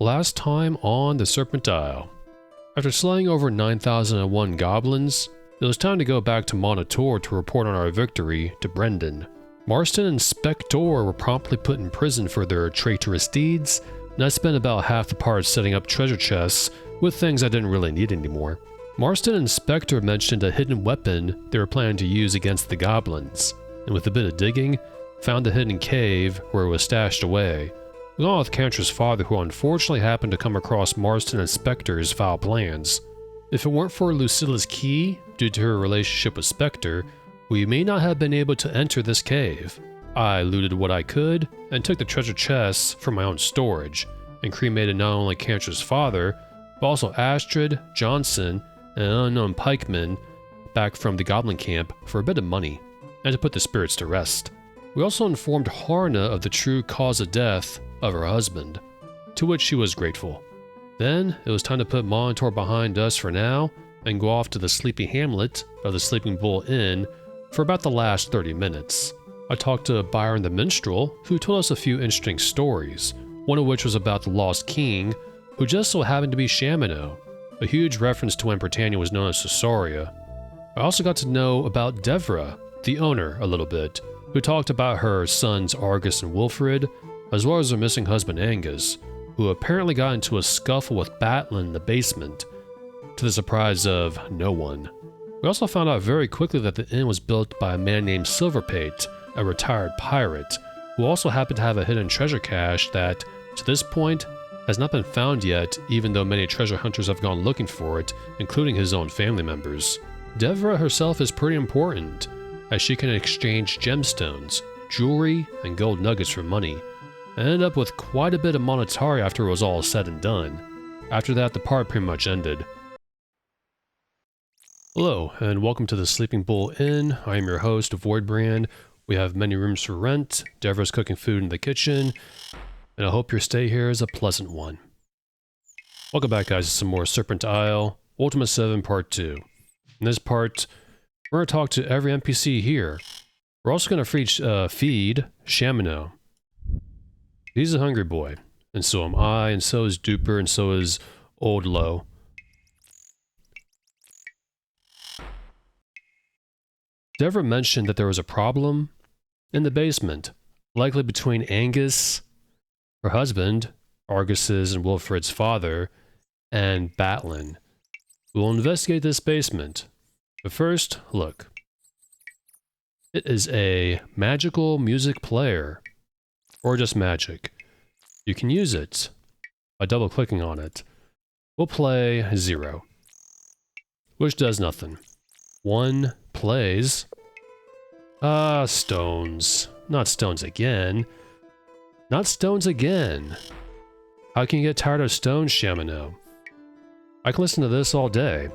Last time on the Serpent Isle. After slaying over 9,001 goblins, it was time to go back to Monitor to report on our victory to Brendan. Marston and Spector were promptly put in prison for their traitorous deeds, and I spent about half the part setting up treasure chests with things I didn't really need anymore. Marston and Spector mentioned a hidden weapon they were planning to use against the goblins, and with a bit of digging, found the hidden cave where it was stashed away, along with Cantor's father, who unfortunately happened to come across Marston and Spector's foul plans. If it weren't for Lucilla's key, due to her relationship with Spector, we may not have been able to enter this cave. I looted what I could, and took the treasure chests for my own storage, and cremated not only Cantor's father, but also Astrid, Johnson, and an unknown pikeman back from the goblin camp for a bit of money, and to put the spirits to rest. We also informed Harna of the true cause of death of her husband, to which she was grateful. Then it was time to put Monitor behind us for now and go off to the sleepy hamlet of the Sleeping Bull Inn for about the last 30 minutes. I talked to Byron the Minstrel, who told us a few interesting stories, one of which was about the Lost King, who just so happened to be Shamino, a huge reference to when Britannia was known as Caesarea. I also got to know about Devra, the owner, a little bit, who talked about her sons Argus and Wilfred, as well as her missing husband Angus, who apparently got into a scuffle with Batlin in the basement, to the surprise of no one. We also found out very quickly that the inn was built by a man named Silverpate, a retired pirate, who also happened to have a hidden treasure cache that, to this point, has not been found yet, even though many treasure hunters have gone looking for it, including his own family members. Devra herself is pretty important, as she can exchange gemstones, jewelry, and gold nuggets for money, and ended up with quite a bit of monetary after it was all said and done. After that, the part pretty much ended. Hello, and welcome to the Sleeping Bull Inn. I am your host, Voidbrand. We have many rooms for rent, Devra's cooking food in the kitchen, and I hope your stay here is a pleasant one. Welcome back, guys, to some more Serpent Isle, Ultima VII Part 2. In this part, we're going to talk to every NPC here. We're also going to feed Shamino. He's a hungry boy, and so am I, and so is Duper, and so is Old Low. Devra mentioned that there was a problem in the basement, likely between Angus, her husband, Argus's and Wilfred's father, and Batlin. We will investigate this basement. But first, look. It is a magical music player. Or just magic. You can use it by double-clicking on it. We'll play 0, which does nothing. 1 plays. Stones. Not stones again. Not stones again. How can you get tired of stones, Shamino? I can listen to this all day.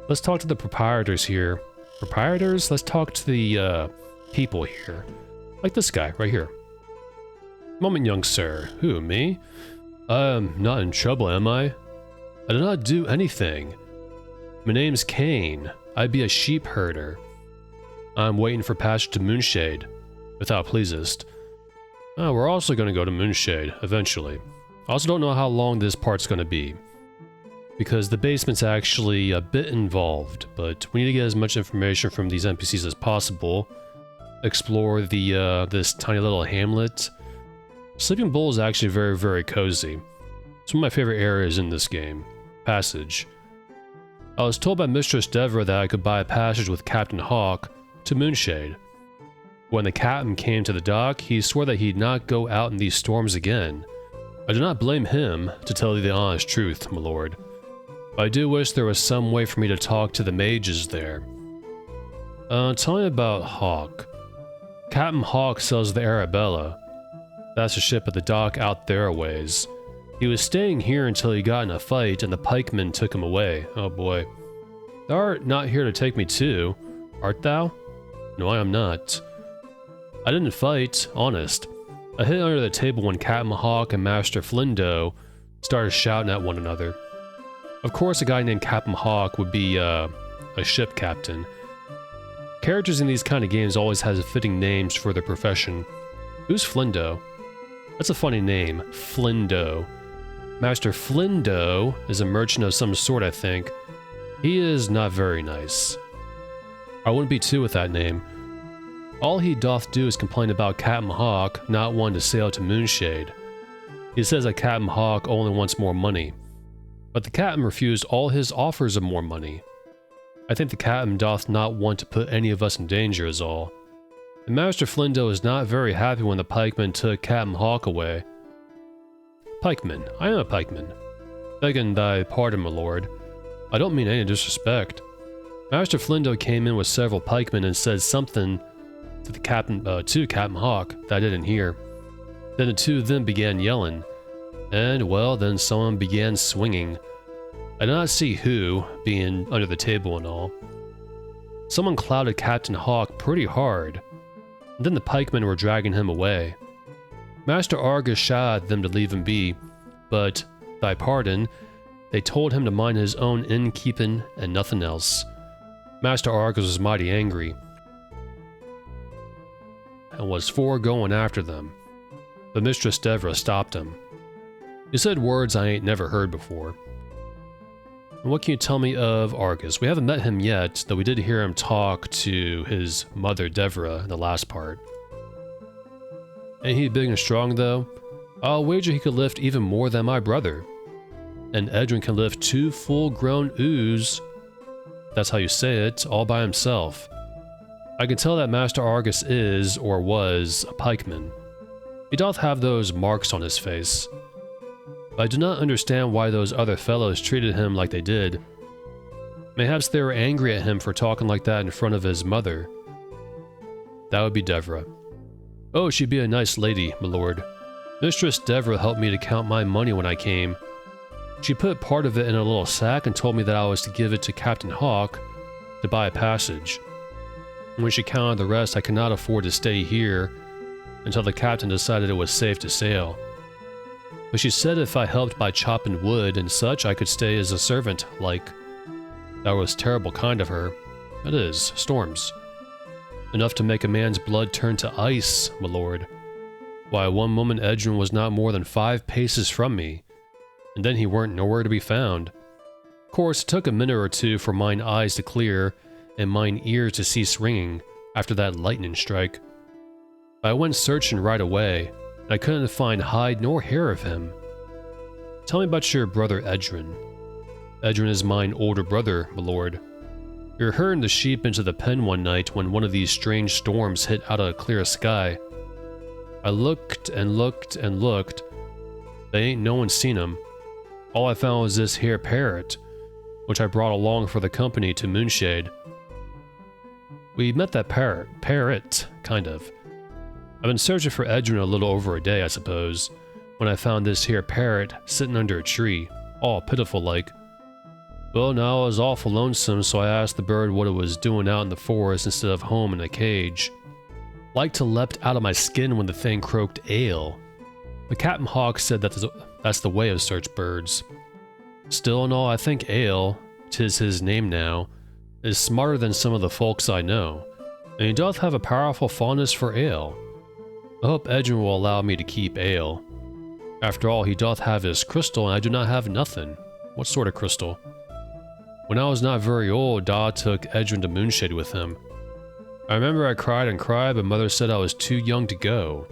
Let's talk to the proprietors here. Proprietors? Let's talk to the, people here. Like this guy, right here. Moment, young sir. Who, me? Not in trouble, am I? I did not do anything. My name's Kane. I be a sheep herder. I'm waiting for passage to Moonshade, if thou pleasest. We're also going to go to Moonshade, eventually. I also don't know how long this part's going to be, because the basement's actually a bit involved, but we need to get as much information from these NPCs as possible. Explore the this tiny little hamlet. Sleeping Bull is actually very, very cozy. It's one of my favorite areas in this game. Passage. I was told by Mistress Devra that I could buy a passage with Captain Hawk to Moonshade. When the captain came to the dock, he swore that he'd not go out in these storms again. I do not blame him, to tell you the honest truth, my lord. But I do wish there was some way for me to talk to the mages there. Tell me about Hawk. Captain Hawk sells the Arabella. That's a ship at the dock out there a ways. He was staying here until he got in a fight and the pikemen took him away. Oh boy. Thou art not here to take me too, art thou? No, I am not. I didn't fight, honest. I hid under the table when Captain Hawk and Master Flindo started shouting at one another. Of course, a guy named Captain Hawk would be, a ship captain. Characters in these kind of games always has fitting names for their profession. Who's Flindo? That's a funny name, Flindo. Master Flindo is a merchant of some sort, I think. He is not very nice. I wouldn't be too with that name. All he doth do is complain about Captain Hawk not wanting to sail to Moonshade. He says that Captain Hawk only wants more money, but the captain refused all his offers of more money. I think the captain doth not want to put any of us in danger is all. And Master Flindo is not very happy when the pikeman took Captain Hawk away. Pikeman, I am a pikeman. Begging thy pardon, my lord. I don't mean any disrespect. Master Flindo came in with several pikemen and said something to the captain, to Captain Hawk that I didn't hear. Then the two of them began yelling, and well, then someone began swinging. I did not see who, being under the table and all. Someone clouted Captain Hawk pretty hard, and then the pikemen were dragging him away. Master Argus shot at them to leave him be, but, thy pardon, they told him to mind his own innkeeping and nothing else. Master Argus was mighty angry, and was for going after them, but Mistress Devra stopped him. He said words I ain't never heard before. And what can you tell me of Argus? We haven't met him yet, though we did hear him talk to his mother Devra in the last part. Ain't he big and strong though? I'll wager he could lift even more than my brother. And Edwin can lift 2 full-grown ooze, that's how you say it, all by himself. I can tell that Master Argus is, or was, a pikeman. He doth have those marks on his face. But I do not understand why those other fellows treated him like they did. Mayhaps they were angry at him for talking like that in front of his mother. That would be Devra. Oh, she'd be a nice lady, my lord. Mistress Devra helped me to count my money when I came. She put part of it in a little sack and told me that I was to give it to Captain Hawk to buy a passage. And when she counted the rest, I could not afford to stay here until the captain decided it was safe to sail. But she said if I helped by chopping wood and such, I could stay as a servant, like. That was terrible kind of her. It is, storms. Enough to make a man's blood turn to ice, my lord. Why, one moment Edwin was not more than 5 paces from me, and then he weren't nowhere to be found. Of course, it took a minute or two for mine eyes to clear and mine ears to cease ringing after that lightning strike. I went searching right away, and I couldn't find hide nor hair of him. Tell me about your brother Edwin. Edwin is mine older brother, my lord. We were herding the sheep into the pen one night when one of these strange storms hit out of a clear sky. I looked and looked and looked. They ain't no one seen him. All I found was this here parrot, which I brought along for the company to Moonshade. We met that parrot, kind of. I've been searching for Edwin a little over a day, I suppose, when I found this here parrot sitting under a tree, all pitiful like. Well, now I was awful lonesome, so I asked the bird what it was doing out in the forest instead of home in a cage. Like to leapt out of my skin when the thing croaked ale. But Captain Hawk said that's the way of search birds. Still and all, I think Ale, 'tis his name now, is smarter than some of the folks I know, and he doth have a powerful fondness for ale. I hope Edwin will allow me to keep Ale. After all, he doth have his crystal, and I do not have nothing. What sort of crystal? When I was not very old, Da took Edwin to Moonshade with him. I remember I cried and cried, but Mother said I was too young to go.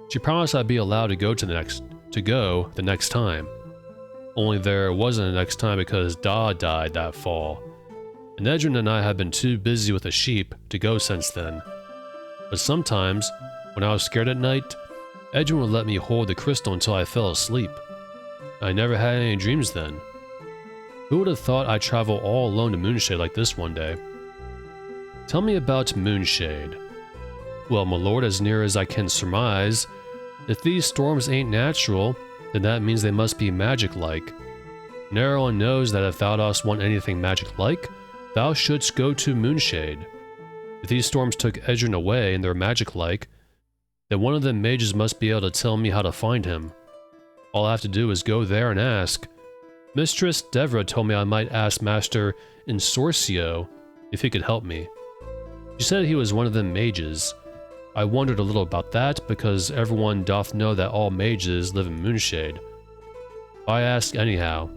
She promised I'd be allowed to go the next time. Only there wasn't a next time because Da died that fall, and Edwin and I had been too busy with the sheep to go since then. But sometimes, when I was scared at night, Edwin would let me hold the crystal until I fell asleep. I never had any dreams then. Who would have thought I'd travel all alone to Moonshade like this one day? Tell me about Moonshade. Well, my lord, as near as I can surmise, if these storms ain't natural, then that means they must be magic-like. And everyone knows that if thou dost want anything magic-like, thou shouldst go to Moonshade. If these storms took Edwin away and they're magic-like, then one of them mages must be able to tell me how to find him. All I have to do is go there and ask. Mistress Devra told me I might ask Master Insorcio if he could help me. She said he was one of them mages. I wondered a little about that because everyone doth know that all mages live in Moonshade. I ask anyhow,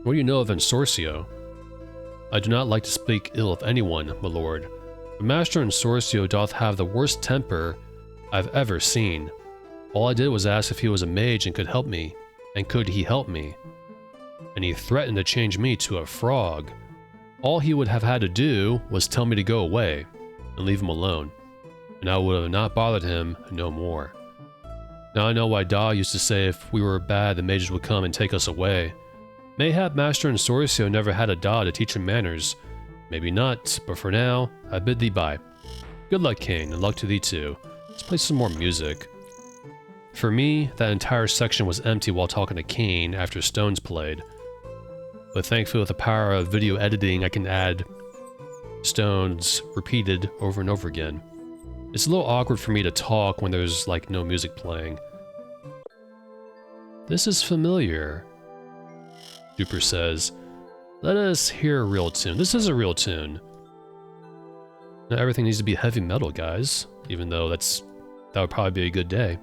what do you know of Ensorcio? I do not like to speak ill of anyone, my lord, but Master Ensorcio doth have the worst temper I've ever seen. All I did was ask if he was a mage and could help me, and could he help me? And he threatened to change me to a frog. All he would have had to do was tell me to go away, and leave him alone, and I would have not bothered him no more. Now I know why Da used to say if we were bad the mages would come and take us away. Mayhap Master Ensorcio never had a Da to teach him manners. Maybe not, but for now, I bid thee bye. Good luck, Kane, and luck to thee too. Let's play some more music. For me, that entire section was empty while talking to Kane after Stones played. But thankfully with the power of video editing, I can add Stones repeated over and over again. It's a little awkward for me to talk when there's like no music playing. This is familiar, Duper says. Let us hear a real tune. This is a real tune. Not everything needs to be heavy metal, guys, even though that would probably be a good day.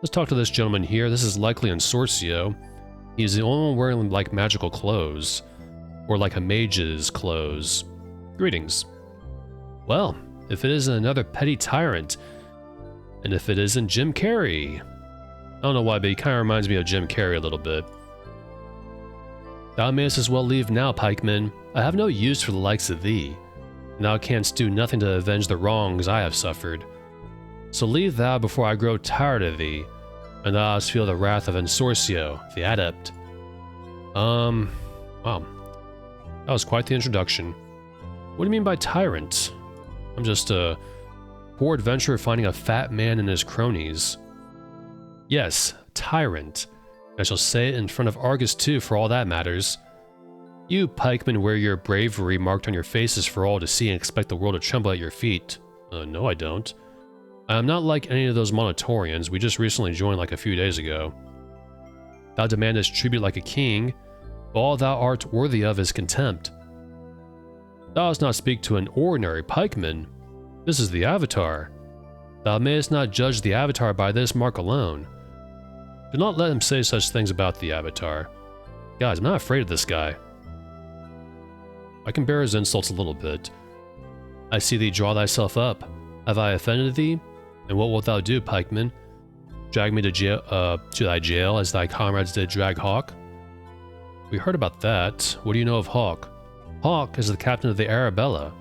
Let's talk to this gentleman here. This is likely Ensorcio. He's the only one wearing like magical clothes, or like a mage's clothes. Greetings. Well, if it isn't another petty tyrant, and if it isn't Jim Carrey. I don't know why, but he kind of reminds me of Jim Carrey a little bit. Thou mayest as well leave now, pikeman. I have no use for the likes of thee, and thou canst do nothing to avenge the wrongs I have suffered. So leave thou before I grow tired of thee, and thou hast feel the wrath of Ensorcio, the adept. Wow. That was quite the introduction. What do you mean by tyrant? I'm just a poor adventurer finding a fat man and his cronies. Yes, tyrant. I shall say it in front of Argus too, for all that matters. You pikemen wear your bravery marked on your faces for all to see and expect the world to tremble at your feet. No I don't. I am not like any of those Monitorians we just recently joined like a few days ago. Thou demandest tribute like a king, but all thou art worthy of is contempt. Thou dost not speak to an ordinary pikeman. This is the Avatar. Thou mayest not judge the Avatar by this mark alone. Do not let him say such things about the Avatar. Guys, I'm not afraid of this guy. I can bear his insults a little bit. I see thee draw thyself up. Have I offended thee? And what wilt thou do, pikeman? Drag me to jail, to thy jail as thy comrades did drag Hawk? We heard about that. What do you know of Hawk? Hawk is the captain of the Arabella.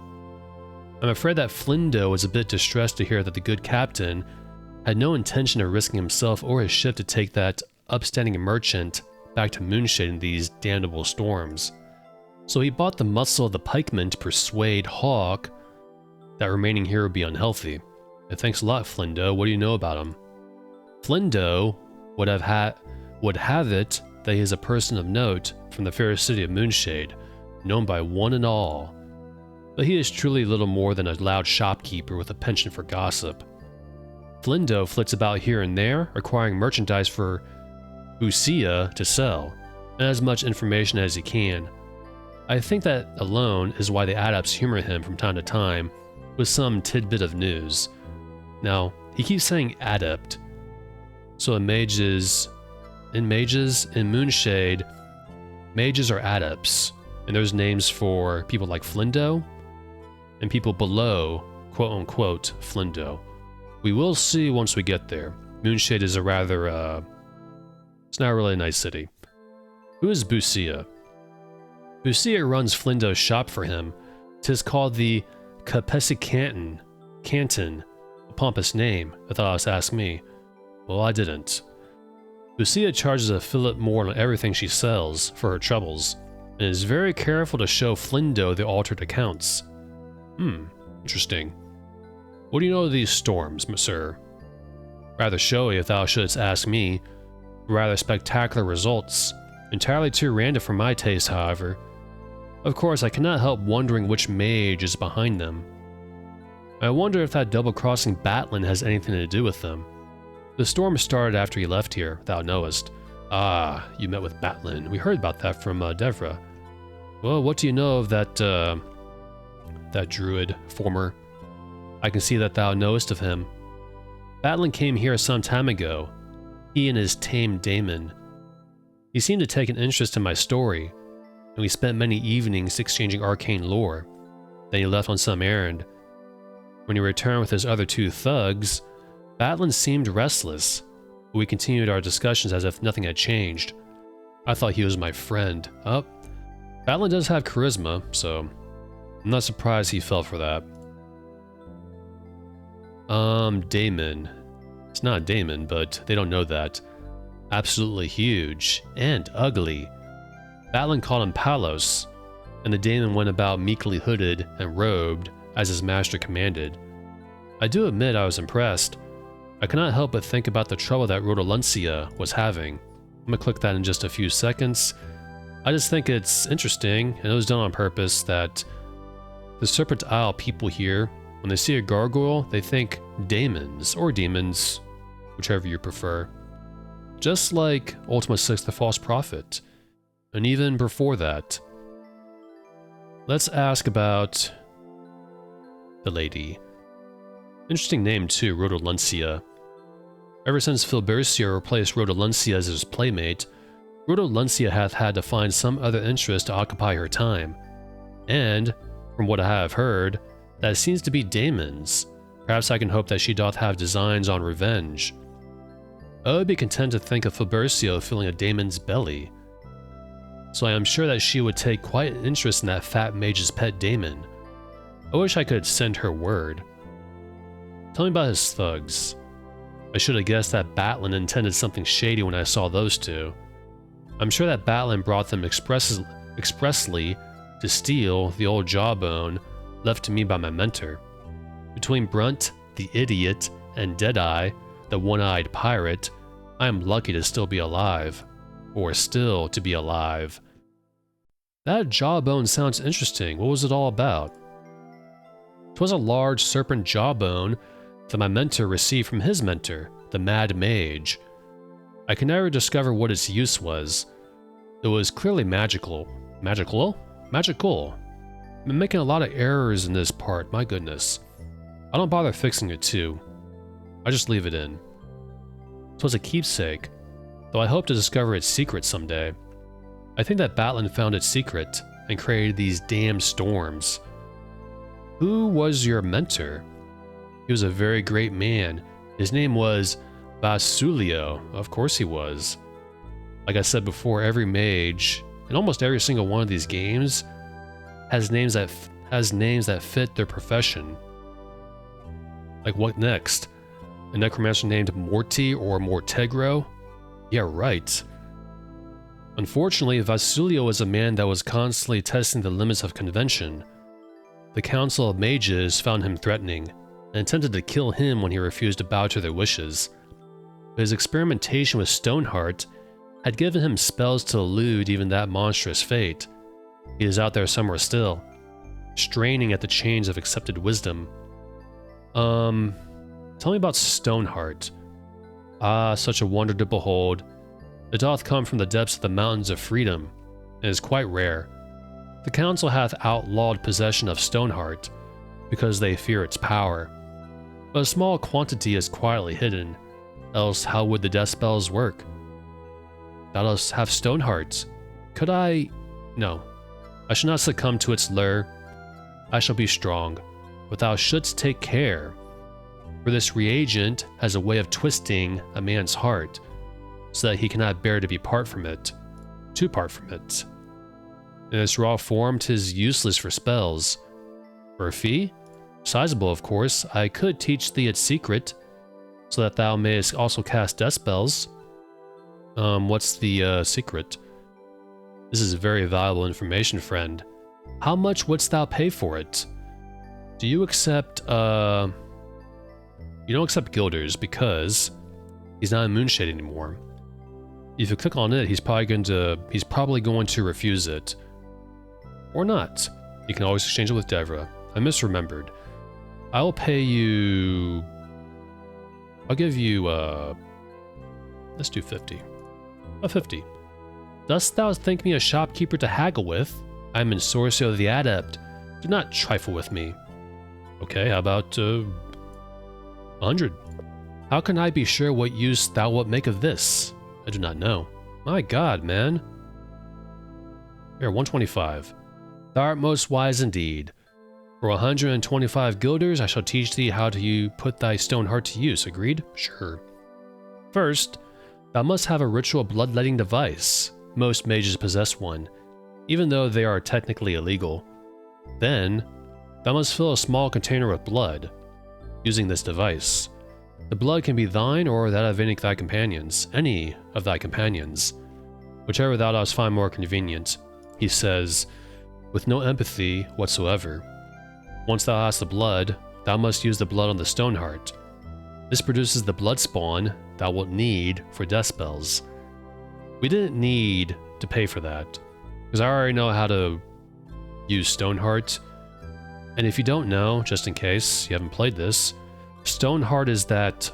I'm afraid that Flindo is a bit distressed to hear that the good captain had no intention of risking himself or his ship to take that upstanding merchant back to Moonshade in these damnable storms. So he bought the muscle of the pikemen to persuade Hawk that remaining here would be unhealthy. And thanks a lot, Flindo. What do you know about him? Flindo would have it that he is a person of note from the fair city of Moonshade, known by one and all. But he is truly little more than a loud shopkeeper with a penchant for gossip. Flindo flits about here and there, acquiring merchandise for Busia to sell, and as much information as he can. I think that alone is why the adepts humor him from time to time with some tidbit of news. Now, he keeps saying adept. So in Moonshade, mages are adepts, and there's names for people like Flindo, and people below, quote-unquote, Flindo. We will see once we get there. Moonshade is a rather, it's not really a nice city. Who is Busia? Busia runs Flindo's shop for him. 'Tis called the Capesi Canton, a pompous name, if thou hast asked me. Well, I didn't. Busia charges a fillet more on everything she sells for her troubles, and is very careful to show Flindo the altered accounts. Interesting. What do you know of these storms, sir? Rather showy, if thou shouldst ask me. Rather spectacular results. Entirely too random for my taste, however. Of course, I cannot help wondering which mage is behind them. I wonder if that double-crossing Batlin has anything to do with them. The storm started after you left here, thou knowest. Ah, you met with Batlin. We heard about that from Devra. Well, what do you know of that druid, former? I can see that thou knowest of him. Batlin came here some time ago. He and his tame Daemon. He seemed to take an interest in my story, and we spent many evenings exchanging arcane lore. Then he left on some errand. When he returned with his other two thugs, Batlin seemed restless, but we continued our discussions as if nothing had changed. I thought he was my friend. Batlin does have charisma, so I'm not surprised he fell for that. Damon. It's not Damon, but they don't know that. Absolutely huge and ugly. Batlin called him Palos, and the Damon went about meekly hooded and robed as his master commanded. I do admit I was impressed. I cannot help but think about the trouble that Rodolencia was having. I'm gonna click that in just a few seconds. I just think it's interesting, and it was done on purpose, that the Serpent Isle people here, when they see a gargoyle, they think daemons, or demons, whichever you prefer. Just like Ultima VI the False Prophet, and even before that. Let's ask about the lady. Interesting name too, Rodolencia. Ever since Filbercia replaced Rodolencia as his playmate, Rodolencia hath had to find some other interest to occupy her time. And, from what I have heard, that seems to be daemons. Perhaps I can hope that she doth have designs on revenge. I would be content to think of Filbercia filling a daemon's belly. So I am sure that she would take quite an interest in that fat mage's pet daemon. I wish I could send her word. Tell me about his thugs. I should have guessed that Batlin intended something shady when I saw those two. I'm sure that Batlin brought them expressly to steal the old jawbone left to me by my mentor. Between Brunt, the idiot, and Deadeye, the one-eyed pirate, I am lucky to still be alive. Or still to be alive. That jawbone sounds interesting. What was it all about? 'Twas a large serpent jawbone that my mentor received from his mentor, the Mad Mage. I could never discover what its use was. It was clearly magical. Magical? Magical. I'm making a lot of errors in this part, my goodness. I don't bother fixing it too. I just leave it in. 'Twas a keepsake, though I hope to discover its secret someday. I think that Batlin found its secret and created these damn storms. Who was your mentor? He was a very great man. His name was Basulio. Of course he was. Like I said before, every mage, in almost every single one of these games, has names that fit their profession. Like what next? A necromancer named Morty or Mortegro? Yeah, right. Unfortunately, Basulio was a man that was constantly testing the limits of convention. The Council of Mages found him threatening, and intended to kill him when he refused to bow to their wishes. But his experimentation with Stoneheart had given him spells to elude even that monstrous fate. He is out there somewhere still, straining at the chains of accepted wisdom. Tell me about Stoneheart. Ah, such a wonder to behold. It doth come from the depths of the mountains of freedom, and is quite rare. The Council hath outlawed possession of Stoneheart, because they fear its power. But a small quantity is quietly hidden, else how would the death spells work? Thou dost have Stoneheart. Could I? No. I shall not succumb to its lure. I shall be strong, but thou shouldst take care. For this reagent has a way of twisting a man's heart, so that he cannot bear to part from it. In its raw form, 'tis useless for spells. For a fee? Sizable, of course. I could teach thee its secret, so that thou mayest also cast death spells. What's the secret? This is very valuable information, friend. How much wouldst thou pay for it? Do you accept, You don't accept guilders because he's not in Moonshade anymore. If you click on it, he's probably going to refuse it. Or not. You can always exchange it with Devra. I misremembered. I will pay you... I'll give you, let's do 50. 50. Dost thou think me a shopkeeper to haggle with? I am Insorcio the Adept. Do not trifle with me. Okay, how about, 100? How can I be sure what use thou wilt make of this? I do not know. My god, man. Here, 125. Thou art most wise indeed. For 125 guilders, I shall teach thee how to put thy stone heart to use. Agreed? Sure. First, thou must have a ritual bloodletting device. Most mages possess one, even though they are technically illegal. Then, thou must fill a small container with blood, using this device. The blood can be thine or that of any of thy companions, whichever thou dost find more convenient, he says, with no empathy whatsoever. Once thou hast the blood, thou must use the blood on the stone heart. This produces the blood spawn thou wilt need for death spells. We didn't need to pay for that, because I already know how to use Stoneheart. And if you don't know, just in case you haven't played this, Stoneheart is that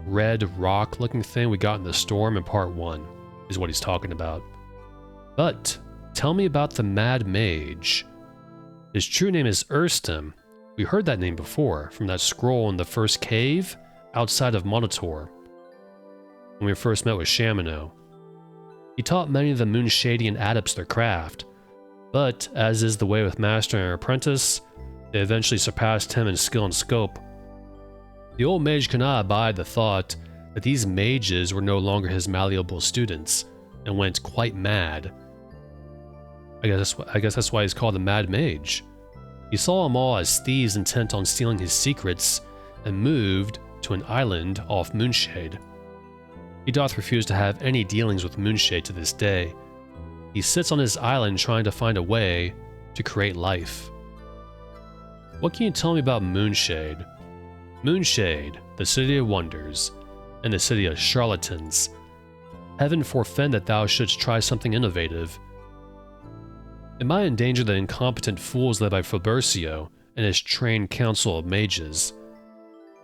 red rock looking thing we got in the storm in part 1, is what he's talking about. But tell me about the Mad Mage. His true name is Urstim. We heard that name before, from that scroll in the first cave outside of Monitor, when we first met with Shamino. He taught many of the Moonshadian adepts their craft, but as is the way with master and apprentice, they eventually surpassed him in skill and scope. The old mage could not abide the thought that these mages were no longer his malleable students, and went quite mad. I guess that's why he's called the Mad Mage. He saw them all as thieves intent on stealing his secrets, and moved to an island off Moonshade. He doth refuse to have any dealings with Moonshade to this day. He sits on his island trying to find a way to create life. What can you tell me about Moonshade? Moonshade, the city of wonders, and the city of charlatans. Heaven forfend that thou shouldst try something innovative. Am I endanger the incompetent fools led by Filbercio and his trained council of mages?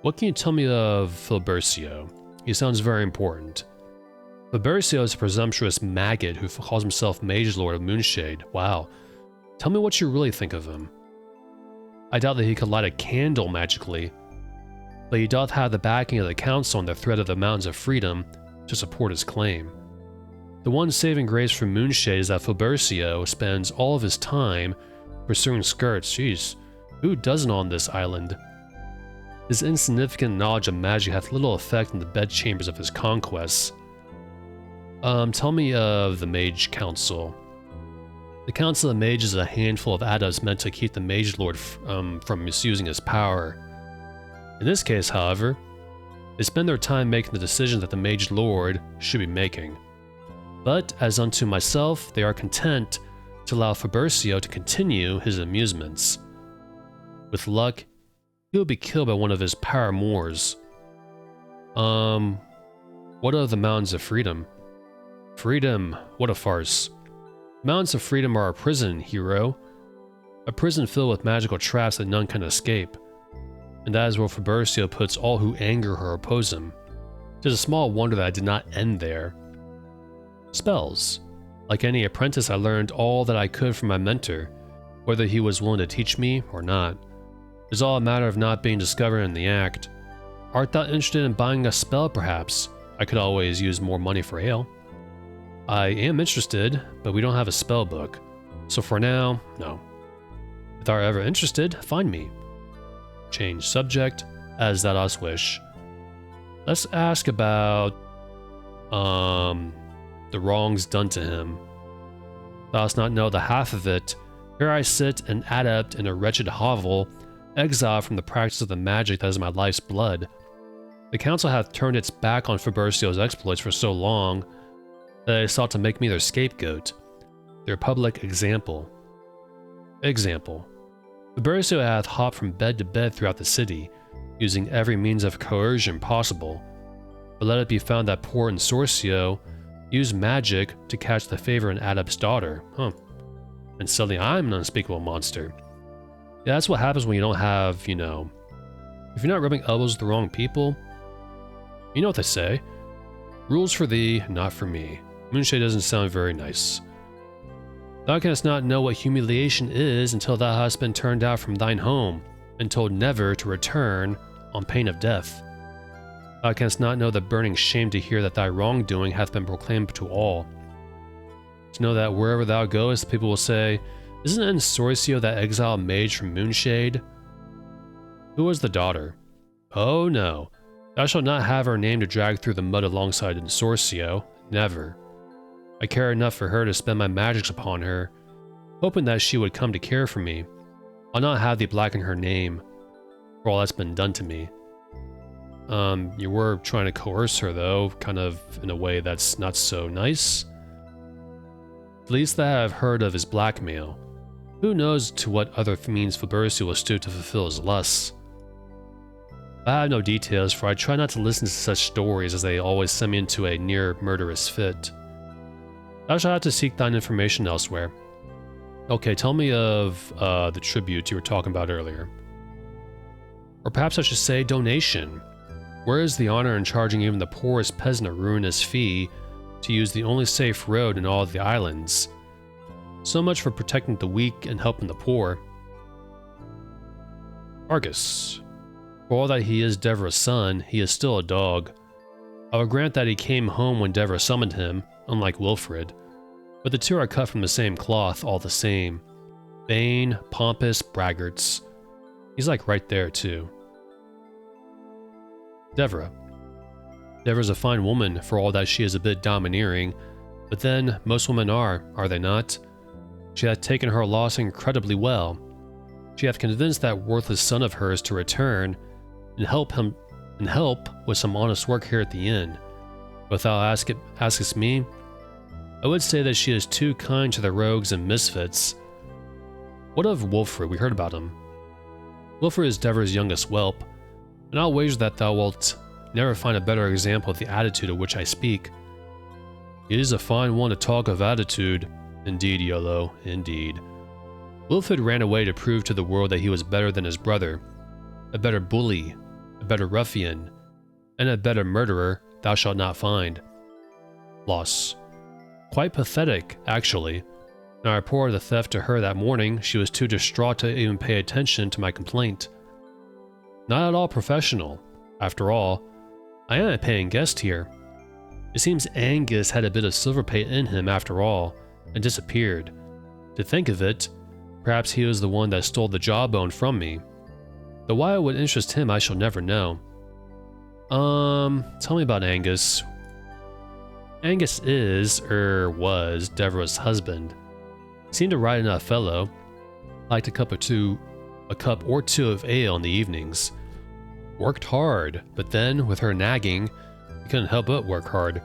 What can you tell me of Filbercio? He sounds very important. Filbercio is a presumptuous maggot who calls himself Mage Lord of Moonshade. Wow. Tell me what you really think of him. I doubt that he could light a candle magically, but he doth have the backing of the council and the threat of the Mountains of Freedom to support his claim. The one saving grace for Moonshade is that Filbercio spends all of his time pursuing skirts. Jeez, who doesn't on this island? His insignificant knowledge of magic hath little effect in the bedchambers of his conquests. Tell me of the Mage Council. The Council of Mages is a handful of adepts meant to keep the Mage Lord from misusing his power. In this case, however, they spend their time making the decisions that the Mage Lord should be making. But, as unto myself, they are content to allow Filbercio to continue his amusements. With luck, he will be killed by one of his paramours. What of the Mountains of Freedom? Freedom, what a farce. Mountains of Freedom are a prison, hero. A prison filled with magical traps that none can escape. And that is where Filbercio puts all who anger or oppose him. It is a small wonder that I did not end there. Spells. Like any apprentice, I learned all that I could from my mentor, whether he was willing to teach me or not. It is all a matter of not being discovered in the act. Art thou interested in buying a spell, perhaps? I could always use more money for ale. I am interested, but we don't have a spell book. So for now, no. If thou art ever interested, find me. Change subject, as thou dost wish. Let's ask about, the wrongs done to him. Thou dost not know the half of it. Here I sit, an adept in a wretched hovel, exiled from the practice of the magic that is my life's blood. The council hath turned its back on Filbercio's exploits for so long that they sought to make me their scapegoat, their public example. Filbercio hath hopped from bed to bed throughout the city, using every means of coercion possible. But let it be found that poor Insorcio used magic to catch the favor of an adept's daughter. And suddenly I'm an unspeakable monster. Yeah, that's what happens when you don't have, if you're not rubbing elbows with the wrong people. You know what they say. Rules for thee, not for me. Moonshade doesn't sound very nice. Thou canst not know what humiliation is until thou hast been turned out from thine home, and told never to return on pain of death. Thou canst not know the burning shame to hear that thy wrongdoing hath been proclaimed to all. To know that wherever thou goest, people will say, isn't it Sorcio that exiled mage from Moonshade? Who was the daughter? Oh no, thou shalt not have her name to drag through the mud alongside Sorcio. Never. I care enough for her to spend my magics upon her, hoping that she would come to care for me. I'll not have thee blacken her name, for all that's been done to me. You were trying to coerce her though, kind of in a way that's not so nice. The least that I have heard of is blackmail. Who knows to what other means Fabersi will stoop to fulfill his lusts. I have no details, for I try not to listen to such stories as they always send me into a near murderous fit. Thou shalt have to seek thine information elsewhere. Okay, tell me of the tribute you were talking about earlier. Or perhaps I should say donation. Where is the honor in charging even the poorest peasant a ruinous fee to use the only safe road in all of the islands? So much for protecting the weak and helping the poor. Argus. For all that he is Devra's son, he is still a dog. I will grant that he came home when Devra summoned him, unlike Wilfred. But the two are cut from the same cloth all the same. Vain, pompous braggarts. He's like right there too. Devra. Devra's a fine woman for all that she is a bit domineering, but then most women are they not? She hath taken her loss incredibly well. She hath convinced that worthless son of hers to return and help with some honest work here at the inn. But if thou askest me, I would say that she is too kind to the rogues and misfits. What of Wilfred? We heard about him. Wilfred is Devra's youngest whelp, and I'll wager that thou wilt never find a better example of the attitude of which I speak. It is a fine one to talk of attitude. Indeed, Yolo, indeed. Wilfred ran away to prove to the world that he was better than his brother. A better bully, a better ruffian, and a better murderer thou shalt not find. Loss. Quite pathetic, actually. When I reported the theft to her that morning, she was too distraught to even pay attention to my complaint. Not at all professional. After all, I am a paying guest here. It seems Angus had a bit of silverpate in him after all, and disappeared. To think of it, perhaps he was the one that stole the jawbone from me. Though why it would interest him I shall never know. Tell me about Angus. Angus was Devra's husband. Seemed a right enough fellow. Liked a cup or two of ale in the evenings. Worked hard, but then, with her nagging, he couldn't help but work hard.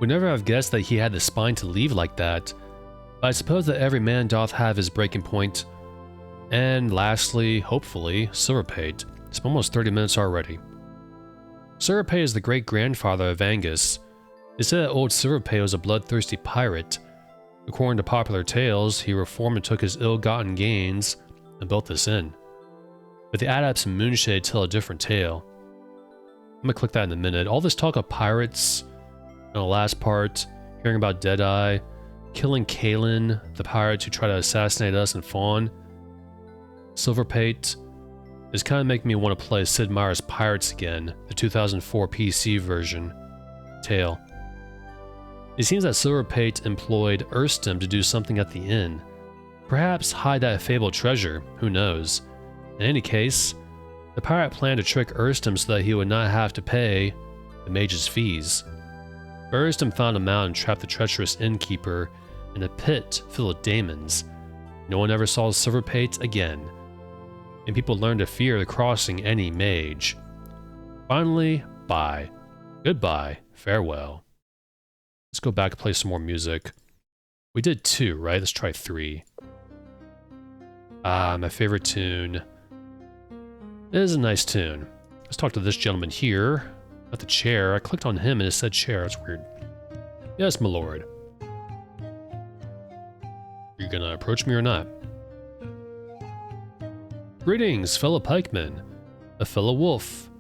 Would never have guessed that he had the spine to leave like that, but I suppose that every man doth have his breaking point. And lastly, hopefully, Silverpate. It's been almost 30 minutes already. Silverpate is the great-grandfather of Angus. They say that old Silverpate was a bloodthirsty pirate. According to popular tales, he reformed and took his ill-gotten gains and built this inn. But the adepts in Moonshade tell a different tale. I'm gonna click that in a minute. All this talk of pirates, and the last part, hearing about Deadeye, killing Kalen, the pirate who tried to assassinate us and Fawn. Silverpate is kind of making me want to play Sid Meier's Pirates again, the 2004 PC version. Tale. It seems that Silverpate employed Erstem to do something at the inn. Perhaps hide that fabled treasure, who knows. In any case, the pirate planned to trick Erstem so that he would not have to pay the mage's fees. Erstem found him out and trapped the treacherous innkeeper in a pit filled with daemons. No one ever saw Silverpate again, and people learned to fear the crossing any mage. Finally, bye. Goodbye. Farewell. Let's go back and play some more music. We did 2, right? Let's try 3. My favorite tune. It is a nice tune. Let's talk to this gentleman here. At the chair. I clicked on him and it said chair. That's weird. Yes, my lord. Are you gonna approach me or not? Greetings, fellow pikemen. A fellow wolf.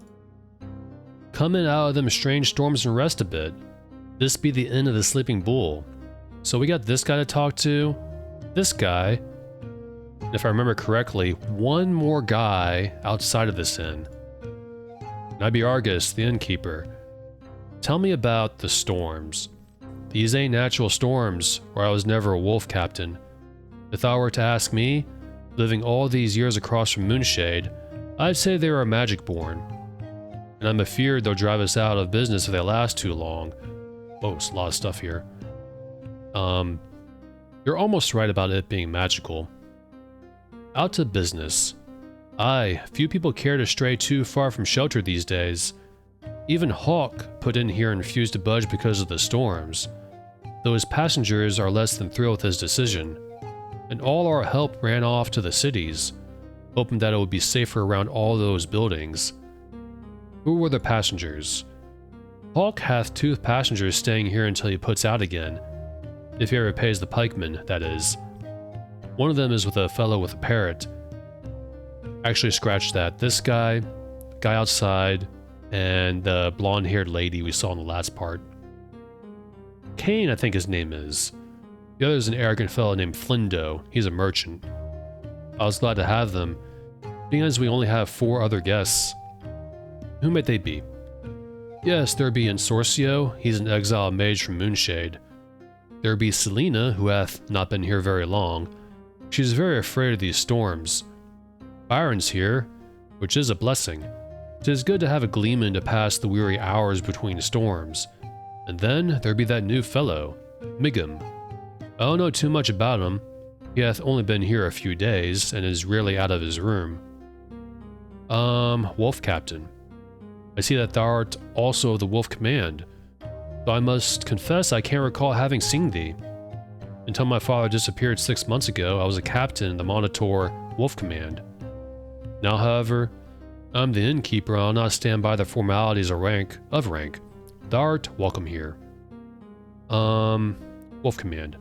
Come in out of them strange storms and rest a bit. This be the inn of the Sleeping Bull. So we got this guy to talk to. This guy. And if I remember correctly, one more guy outside of this inn. And I be Argus, the innkeeper. Tell me about the storms. These ain't natural storms, or I was never a wolf captain. If thou were to ask me, living all these years across from Moonshade, I'd say they were magic-born. And I'm afeared they'll drive us out of business if they last too long. Oh, it's a lot of stuff here. You're almost right about it being magical. Out to business. Aye, few people care to stray too far from shelter these days. Even Hawk put in here and refused to budge because of the storms, though his passengers are less than thrilled with his decision, and all our help ran off to the cities, hoping that it would be safer around all those buildings. Who were the passengers? Hawk hath 2 passengers staying here until he puts out again, if he ever pays the pikeman, that is. One of them is with a fellow with a parrot. Actually, scratch that. This guy outside, and the blonde-haired lady we saw in the last part. Kane, I think his name is. The other is an arrogant fellow named Flindo. He's a merchant. I was glad to have them, being as we only have 4 other guests. Who might they be? Yes, there be Insorcio. He's an exiled mage from Moonshade. There be Selena, who hath not been here very long. She is very afraid of these storms. Byron's here, which is a blessing. 'Tis good to have a gleeman to pass the weary hours between storms. And then there be that new fellow, Migum. I don't know too much about him. He hath only been here a few days, and is rarely out of his room. Wolf Captain. I see that thou art also of the Wolf Command, though I must confess I can't recall having seen thee. Until my father disappeared 6 months ago, I was a captain in the Monitor Wolf Command. Now, however, I'm the innkeeper and I'll not stand by the formalities of rank. Thou art welcome here. Wolf Command.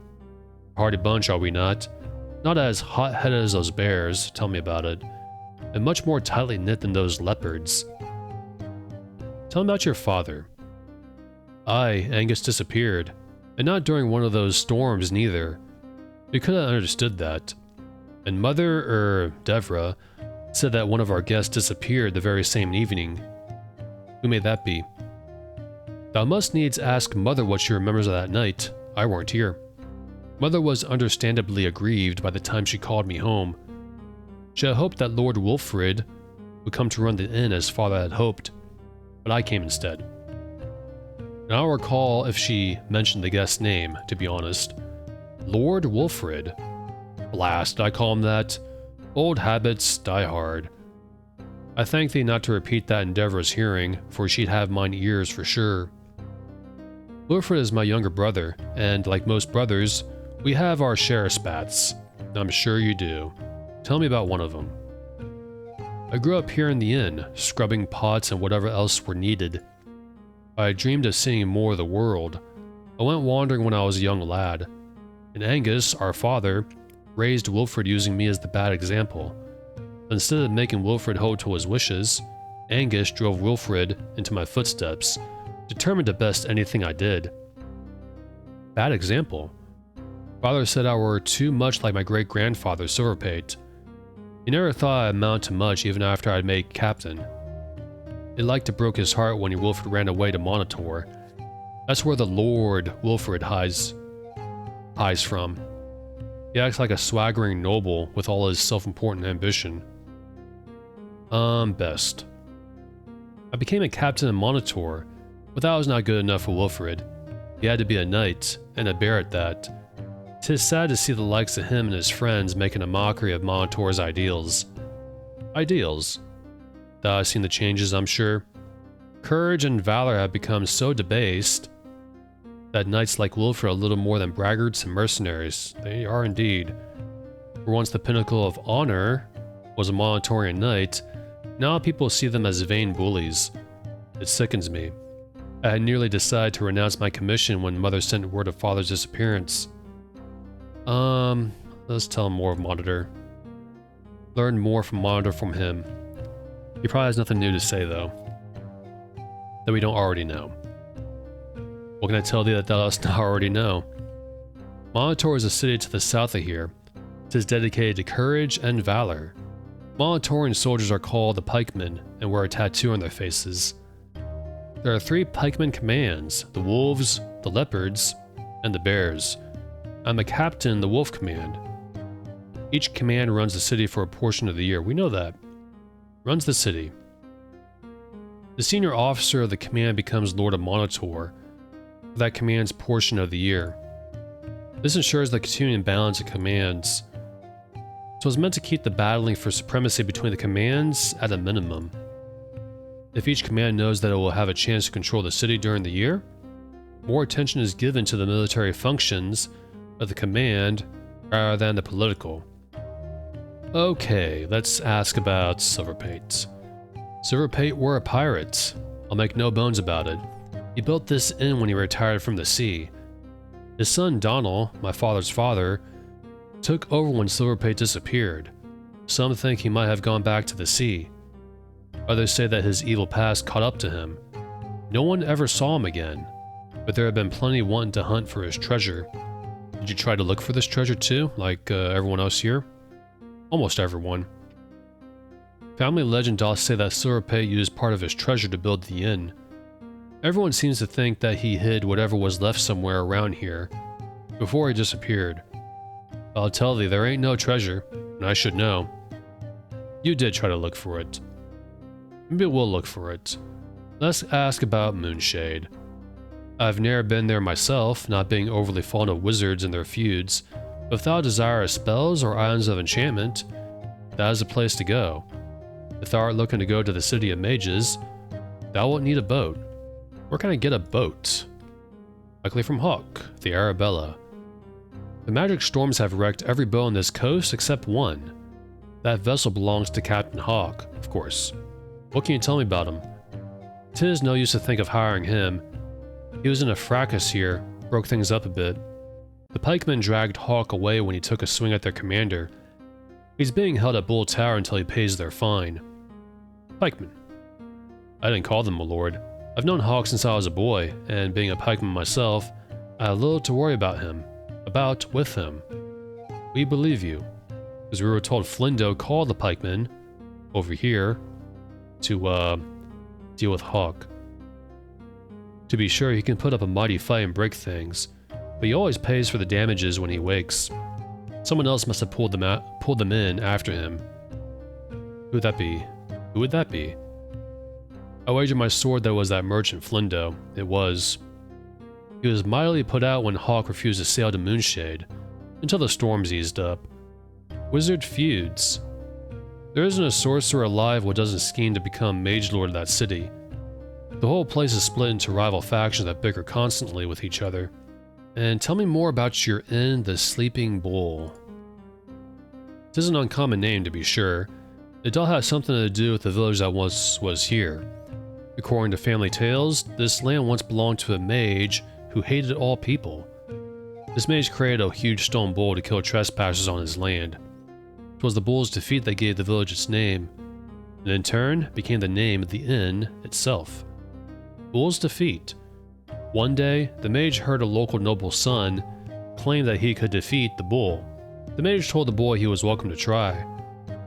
Hardy bunch, are we not? Not as hot-headed as those bears, tell me about it, and much more tightly knit than those leopards. Tell me about your father. Aye, Angus disappeared, and not during one of those storms neither. We could have understood that. And Mother, Devra, said that one of our guests disappeared the very same evening. Who may that be? Thou must needs ask Mother what she remembers of that night. I weren't here. Mother was understandably aggrieved by the time she called me home. She had hoped that Lord Wilfrid would come to run the inn as father had hoped, but I came instead. And I don't recall if she mentioned the guest's name, to be honest. Lord Wilfrid. Blast, did I call him that? Old habits die hard. I thank thee not to repeat that in Devra's hearing, for she'd have mine ears for sure. Wilfrid is my younger brother, and like most brothers, we have our share of spats. I'm sure you do. Tell me about one of them. I grew up here in the inn, scrubbing pots and whatever else were needed. I dreamed of seeing more of the world. I went wandering when I was a young lad, and Angus, our father, raised Wilfrid using me as the bad example. But instead of making Wilfrid hold to his wishes, Angus drove Wilfrid into my footsteps, determined to best anything I did. Bad example? Father said I were too much like my great-grandfather Silverpate. He never thought I'd amount to much even after I'd made captain. It like to broke his heart when Wilfrid ran away to Monitor. That's where the Lord Wilfrid hides from. He acts like a swaggering noble with all his self-important ambition. Best. I became a captain in Monitor, but that was not good enough for Wilfrid. He had to be a knight, and a bear at that. 'Tis sad to see the likes of him and his friends making a mockery of Monitor's ideals. Ideals? Thou hast seen the changes, I'm sure. Courage and valor have become so debased that knights like Wilfrid are little more than braggarts and mercenaries. They are indeed. For once the pinnacle of honor was a Monitorian knight, now people see them as vain bullies. It sickens me. I had nearly decided to renounce my commission when Mother sent word of Father's disappearance. Let's tell him more of Monitor. Learn more from Monitor from him. He probably has nothing new to say, though, that we don't already know. What can I tell thee that thou dost not already know? Monitor is a city to the south of here. It is dedicated to courage and valor. Monitorian soldiers are called the pikemen and wear a tattoo on their faces. There are 3 pikemen commands, the wolves, the leopards, and the bears. I'm the captain of the wolf command. Each command runs the city for a portion of the year. We know that. Runs the city. The senior officer of the command becomes Lord of Monitor for that command's portion of the year. This ensures the continuing balance of commands, so it's meant to keep the battling for supremacy between the commands at a minimum. If each command knows that it will have a chance to control the city during the year, more attention is given to the military functions of the command rather than the political. Okay, let's ask about Silverpate. Silverpate were a pirate. I'll make no bones about it. He built this inn when he retired from the sea. His son Donald, my father's father, took over when Silverpate disappeared. Some think he might have gone back to the sea. Others say that his evil past caught up to him. No one ever saw him again, but there have been plenty wanting to hunt for his treasure. Did you try to look for this treasure too, like everyone else here? Almost everyone. Family legend does say that Silverpate used part of his treasure to build the inn. Everyone seems to think that he hid whatever was left somewhere around here before he disappeared. I'll tell thee, there ain't no treasure, and I should know. You did try to look for it. Maybe we'll look for it. Let's ask about Moonshade. I've ne'er been there myself, not being overly fond of wizards and their feuds, but if thou desirest spells or islands of enchantment, that is the place to go. If thou art looking to go to the city of mages, thou wilt need a boat. Where can I get a boat? Likely from Hawk, the Arabella. The magic storms have wrecked every boat on this coast except one. That vessel belongs to Captain Hawk, of course. What can you tell me about him? 'Tis no use to think of hiring him. He was in a fracas here, broke things up a bit. The pikemen dragged Hawk away when he took a swing at their commander. He's being held at Bull Tower until he pays their fine. Pikemen. I didn't call them, my lord. I've known Hawk since I was a boy, and being a pikeman myself, I had little to worry about him. With him. We believe you, because we were told Flindo called the pikemen over here to deal with Hawk. To be sure, he can put up a mighty fight and break things, but he always pays for the damages when he wakes. Someone else must have pulled them in after him. Who would that be? Who would that be? I wager my sword that it was that merchant Flindo. It was. He was mightily put out when Hawk refused to sail to Moonshade, until the storms eased up. Wizard feuds. There isn't a sorcerer alive who doesn't scheme to become Mage Lord of that city. The whole place is split into rival factions that bicker constantly with each other. And tell me more about your inn, the Sleeping Bull. It is an uncommon name, to be sure. It all has something to do with the village that once was here. According to family tales, this land once belonged to a mage who hated all people. This mage created a huge stone bull to kill trespassers on his land. It was the bull's defeat that gave the village its name, and in turn became the name of the inn itself. Bull's defeat. One day, the mage heard a local noble's son claim that he could defeat the bull. The mage told the boy he was welcome to try,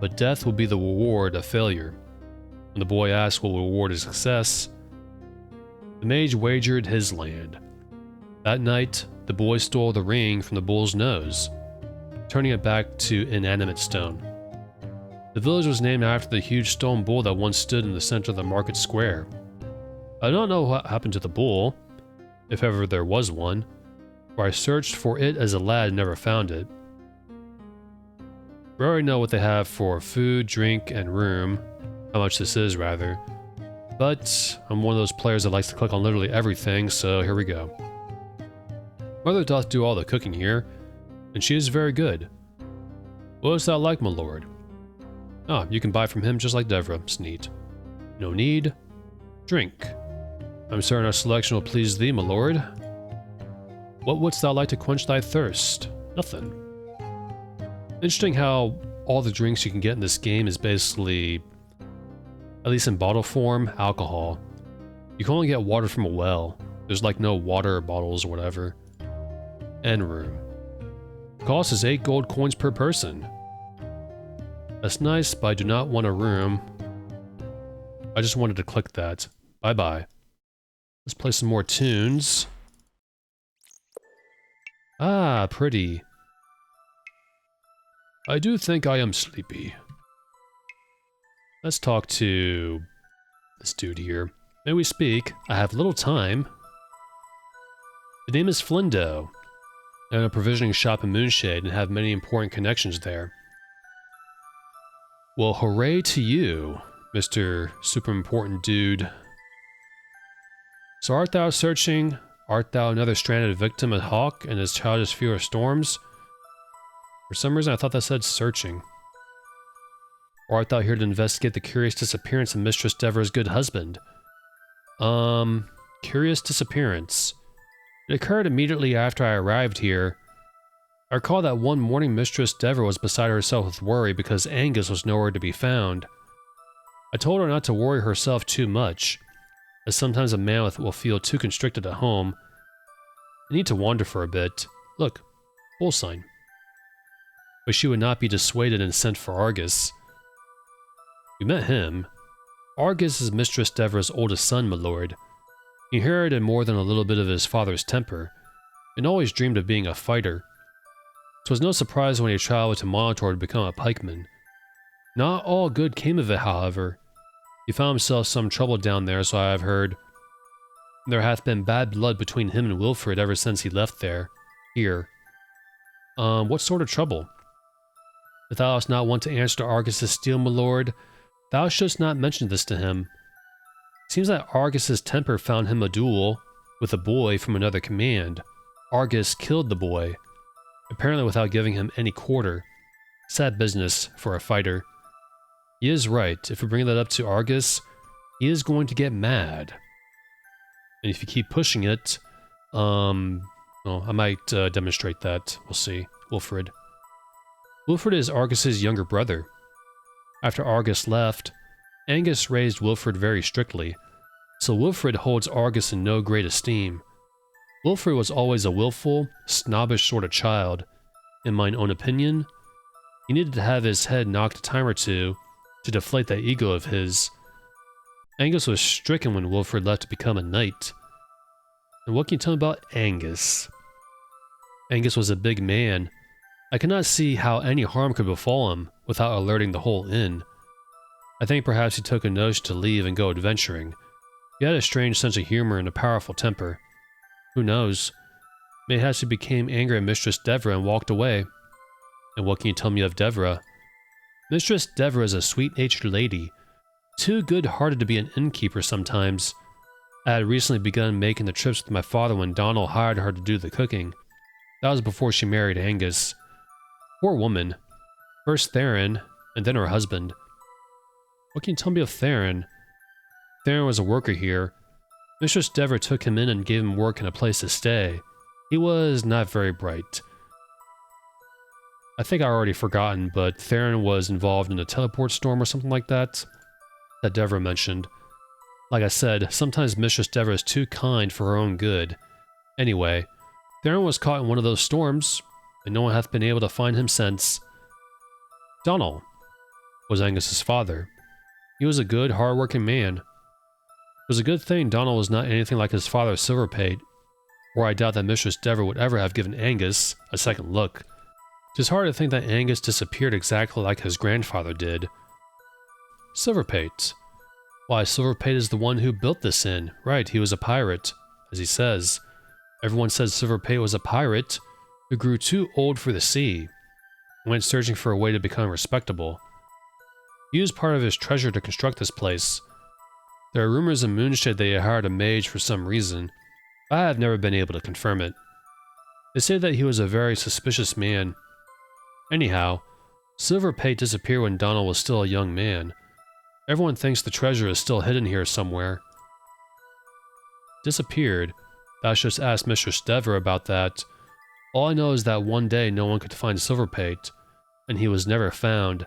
but death would be the reward of failure. When the boy asked what would reward his success, the mage wagered his land. That night, the boy stole the ring from the bull's nose, turning it back to inanimate stone. The village was named after the huge stone bull that once stood in the center of the market square. I don't know what happened to the bull, if ever there was one, for I searched for it as a lad and never found it. We already know what they have for food, drink, and room, how much this is rather, but I'm one of those players that likes to click on literally everything, so here we go. Mother doth do all the cooking here, and she is very good. What is thou like, my lord? Ah, you can buy from him just like Devra, Sneet. No need. Drink. I'm certain our selection will please thee, my lord. What wouldst thou like to quench thy thirst? Nothing. Interesting how all the drinks you can get in this game is basically, at least in bottle form, alcohol. You can only get water from a well. There's like no water bottles or whatever. End room. Cost is 8 gold coins per person. That's nice, but I do not want a room. I just wanted to click that. Bye bye. Let's play some more tunes. Ah, pretty. I do think I am sleepy. Let's talk to this dude here. May we speak? I have little time. The name is Flindo. I own a provisioning shop in Moonshade and have many important connections there. Well, hooray to you, Mr. Super Important Dude. So art thou searching? Art thou another stranded victim of Hawk and his childish fear of storms? For some reason I thought that said searching. Or art thou here to investigate the curious disappearance of Mistress Devra's good husband? Curious disappearance. It occurred immediately after I arrived here. I recall that one morning Mistress Devra was beside herself with worry because Angus was nowhere to be found. I told her not to worry herself too much, as sometimes a man will feel too constricted at home. I need to wander for a bit. Look, bull sign. But she would not be dissuaded and sent for Argus. We met him. Argus is Mistress Devra's oldest son, my lord. He inherited more than a little bit of his father's temper, and always dreamed of being a fighter. 'Twas no surprise when he traveled to Monitor to become a pikeman. Not all good came of it, however. He found himself some trouble down there, so I have heard. There hath been bad blood between him and Wilfred ever since he left here. What sort of trouble? If thou dost not want to answer to Argus's steel, my lord, thou shouldst not mention this to him. Seems that Argus's temper found him a duel with a boy from another command. Argus killed the boy, apparently without giving him any quarter. Sad business for a fighter. He is right. If we bring that up to Argus, he is going to get mad. And if you keep pushing it, well, I might demonstrate that. We'll see. Wilfred. Wilfred is Argus's younger brother. After Argus left, Angus raised Wilfred very strictly, so Wilfred holds Argus in no great esteem. Wilfred was always a willful, snobbish sort of child. In mine own opinion, he needed to have his head knocked a time or two to deflate that ego of his. Angus was stricken when Wilfred left to become a knight. And what can you tell me about Angus? Angus was a big man. I could not see how any harm could befall him without alerting the whole inn. I think perhaps he took a notion to leave and go adventuring. He had a strange sense of humor and a powerful temper. Who knows? Mayhaps he became angry at Mistress Devra and walked away. And what can you tell me of Devra? Mistress Devra is a sweet-natured lady, too good-hearted to be an innkeeper sometimes. I had recently begun making the trips with my father when Donald hired her to do the cooking. That was before she married Angus. Poor woman. First Theron, and then her husband. What can you tell me of Theron? Theron was a worker here. Mistress Devra took him in and gave him work and a place to stay. He was not very bright. I think I already forgotten, but Theron was involved in a teleport storm or something like that Devra mentioned. Like I said, sometimes Mistress Devra is too kind for her own good. Anyway, Theron was caught in one of those storms, and no one hath been able to find him since. Donald was Angus's father. He was a good, hard-working man. It was a good thing Donald was not anything like his father Silverpate, or I doubt that Mistress Devra would ever have given Angus a second look. It is hard to think that Angus disappeared exactly like his grandfather did. Silverpate. Why, Silverpate is the one who built this inn. Right, he was a pirate, as he says. Everyone said Silverpate was a pirate who grew too old for the sea and went searching for a way to become respectable. He used part of his treasure to construct this place. There are rumors in Moonshade that he hired a mage for some reason, but I have never been able to confirm it. They say that he was a very suspicious man. Anyhow, Silverpate disappeared when Donald was still a young man. Everyone thinks the treasure is still hidden here somewhere. Disappeared? Thou shouldst ask Mistress Devra about that. All I know is that one day no one could find Silverpate, and he was never found.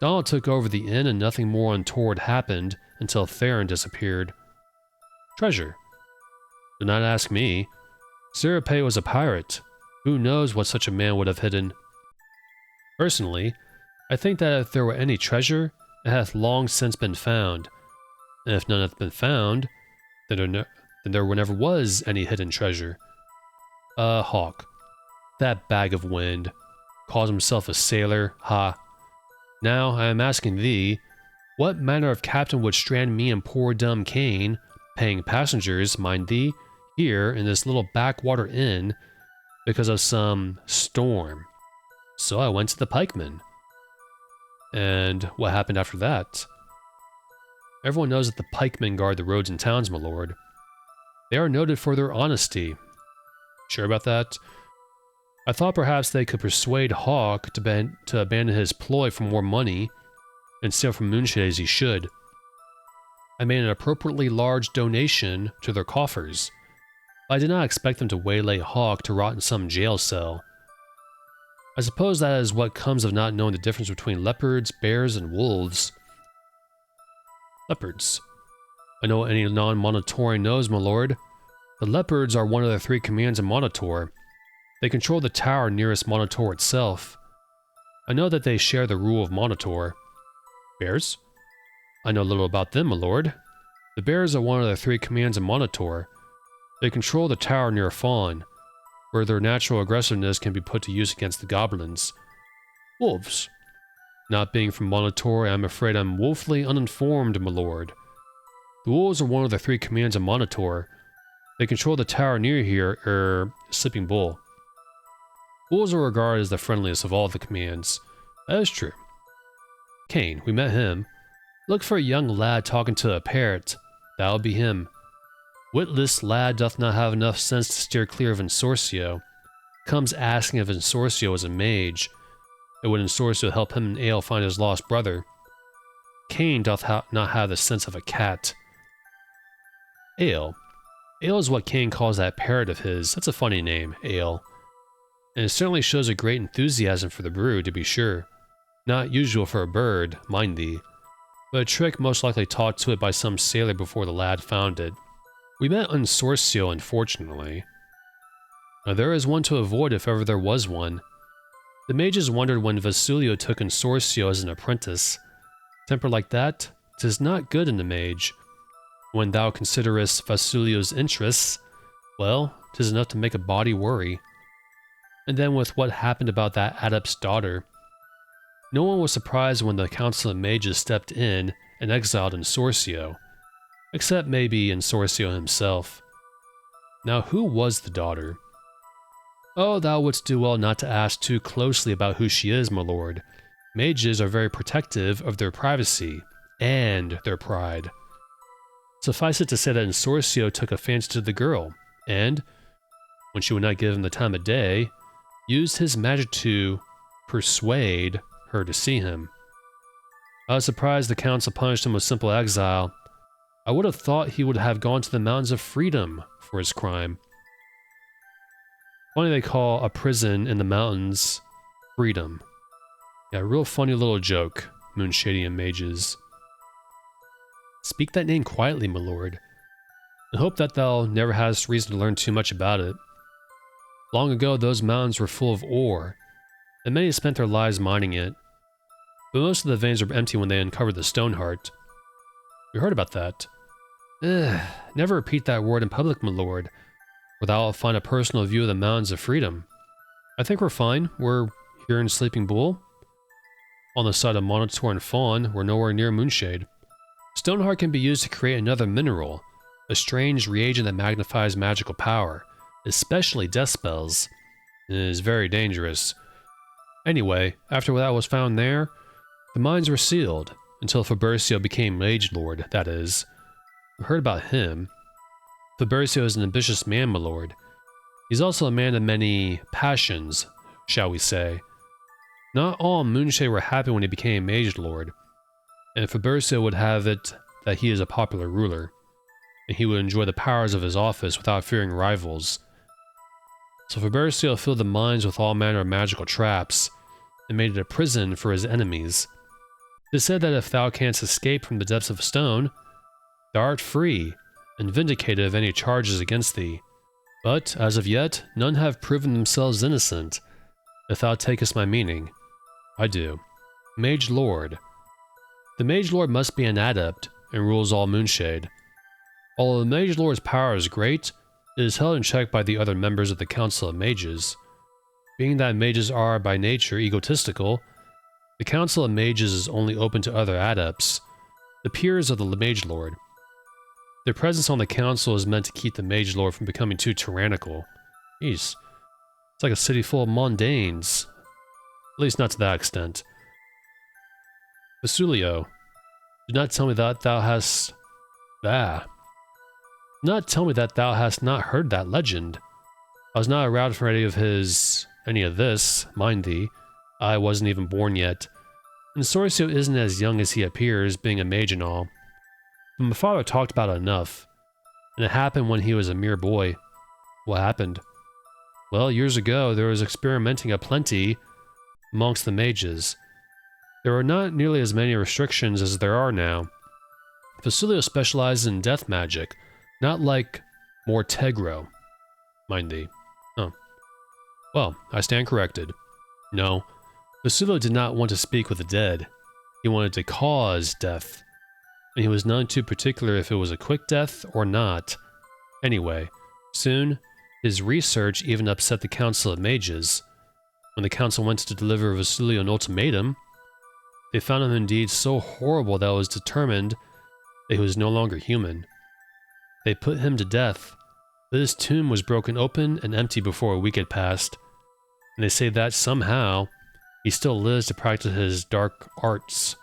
Donald took over the inn and nothing more untoward happened until Theron disappeared. Treasure? Do not ask me. Silverpate was a pirate. Who knows what such a man would have hidden? Personally, I think that if there were any treasure, it hath long since been found. And if none hath been found, then there never was any hidden treasure. Hawk. That bag of wind. Calls himself a sailor, ha. Now I am asking thee, what manner of captain would strand me and poor dumb Cain, paying passengers, mind thee, here in this little backwater inn, because of some storm? So I went to the pikemen. And what happened after that? Everyone knows that the pikemen guard the roads and towns, my lord. They are noted for their honesty. Sure about that? I thought perhaps they could persuade Hawk to abandon his ploy for more money and steal from Moonshade as he should. I made an appropriately large donation to their coffers, but I did not expect them to waylay Hawk to rot in some jail cell. I suppose that is what comes of not knowing the difference between leopards, bears, and wolves. Leopards. I know what any non-Monitoran knows, my lord. The leopards are one of the 3 commands of Monitor. They control the tower nearest Monitor itself. I know that they share the rule of Monitor. Bears? I know little about them, my lord. The bears are one of the 3 commands of Monitor. They control the tower near Fawn, where their natural aggressiveness can be put to use against the goblins. Wolves. Not being from Monitor, I am afraid I'm woefully uninformed, my lord. The wolves are one of the 3 commands of Monitor. They control the tower near here, Sleeping Bull. Wolves are regarded as the friendliest of all the commands. That is true. Cain, we met him. Look for a young lad talking to a parrot. That'll be him. Witless lad doth not have enough sense to steer clear of Ensorcio. Comes asking if Ensorcio is a mage, and would Ensorcio help him and Ale find his lost brother. Cain doth not have the sense of a cat. Ale. Ale is what Cain calls that parrot of his. That's a funny name, Ale. And it certainly shows a great enthusiasm for the brew, to be sure. Not usual for a bird, mind thee, but a trick most likely taught to it by some sailor before the lad found it. We met Ensorcio, unfortunately. Now there is one to avoid if ever there was one. The mages wondered when Vasilio took Ensorcio as an apprentice. Temper like that, 'tis not good in the mage. When thou considerest Vasilio's interests, well, 'tis enough to make a body worry. And then with what happened about that adept's daughter. No one was surprised when the Council of Mages stepped in and exiled Ensorcio, except maybe Ensorcio himself. Now who was the daughter? Oh, thou wouldst do well not to ask too closely about who she is, my lord. Mages are very protective of their privacy and their pride. Suffice it to say that Ensorcio took a fancy to the girl, and, when she would not give him the time of day, used his magic to persuade her to see him. I was surprised the council punished him with simple exile. I would have thought he would have gone to the Mountains of Freedom for his crime. Funny they call a prison in the mountains freedom. Yeah, real funny little joke, Moonshadian mages. Speak that name quietly, my lord, and hope that thou never hast reason to learn too much about it. Long ago, those mountains were full of ore, and many spent their lives mining it, but most of the veins were empty when they uncovered the Stoneheart. We heard about that. Never repeat that word in public, my lord, or thou wilt find a personal view of the Mountains of Freedom. I think we're fine. We're here in Sleeping Bull. On the side of Monitor and Fawn, we're nowhere near Moonshade. Stoneheart can be used to create another mineral, a strange reagent that magnifies magical power, especially death spells. It is very dangerous. Anyway, after that was found there, the mines were sealed, until Fabercio became Mage Lord, that is. We heard about him. Fabercio is an ambitious man, my lord. He's also a man of many passions, shall we say. Not all in Moonshade were happy when he became Mage Lord, and Fabercio would have it that he is a popular ruler, and he would enjoy the powers of his office without fearing rivals. So Fabercio filled the mines with all manner of magical traps, and made it a prison for his enemies. It is said that if thou canst escape from the depths of stone, thou art free, and vindicated of any charges against thee. But, as of yet, none have proven themselves innocent, if thou takest my meaning. I do. Mage Lord. The Mage Lord must be an adept, and rules all Moonshade. Although the Mage Lord's power is great, it is held in check by the other members of the Council of Mages. Being that mages are by nature egotistical, the Council of Mages is only open to other adepts, the peers of the Mage Lord. Their presence on the council is meant to keep the Mage Lord from becoming too tyrannical. Jeez. It's like a city full of mundanes. At least not to that extent. Basulio, do not tell me that thou hast... Do not tell me that thou hast not heard that legend. I was not around for any of this, mind thee. I wasn't even born yet. And Sorcio isn't as young as he appears, being a mage and all. But my father talked about it enough. And it happened when he was a mere boy. What happened? Well, years ago, there was experimenting aplenty amongst the mages. There were not nearly as many restrictions as there are now. Basulio specializes in death magic, not like Mortegro, mind thee. Oh. Well, I stand corrected. No, Basulio did not want to speak with the dead. He wanted to cause death. And he was none too particular if it was a quick death or not. Anyway, soon, his research even upset the Council of Mages. When the council went to deliver Basulio an ultimatum, they found him indeed so horrible that it was determined that he was no longer human. They put him to death, but his tomb was broken open and empty before a week had passed, and they say that somehow he still lives to practice his dark arts.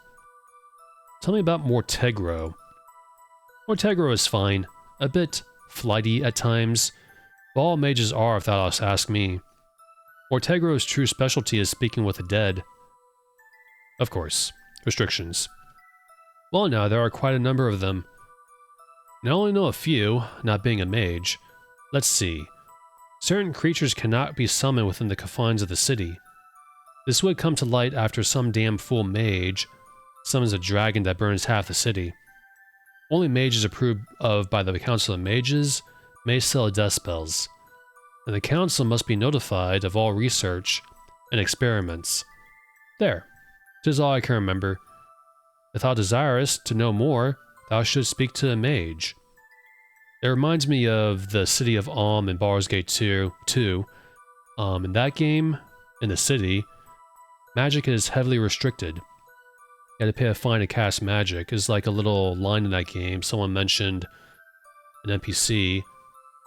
Tell me about Mortegro. Mortegro is fine, a bit flighty at times, but all mages are if thou ask me. Mortegro's true specialty is speaking with the dead. Of course, restrictions. Well now, there are quite a number of them. And I only know a few, not being a mage. Let's see. Certain creatures cannot be summoned within the confines of the city. This would come to light after some damn fool mage summons a dragon that burns half the city. Only mages approved of by the Council of Mages may sell death spells, and the council must be notified of all research and experiments. There, 'tis all I can remember. If thou desirest to know more, thou shouldst speak to a mage. It reminds me of the city of in Baldur's Gate 2. In that game, in the city, magic is heavily restricted. You had to pay a fine to cast magic. It's like a little line in that game. Someone mentioned an NPC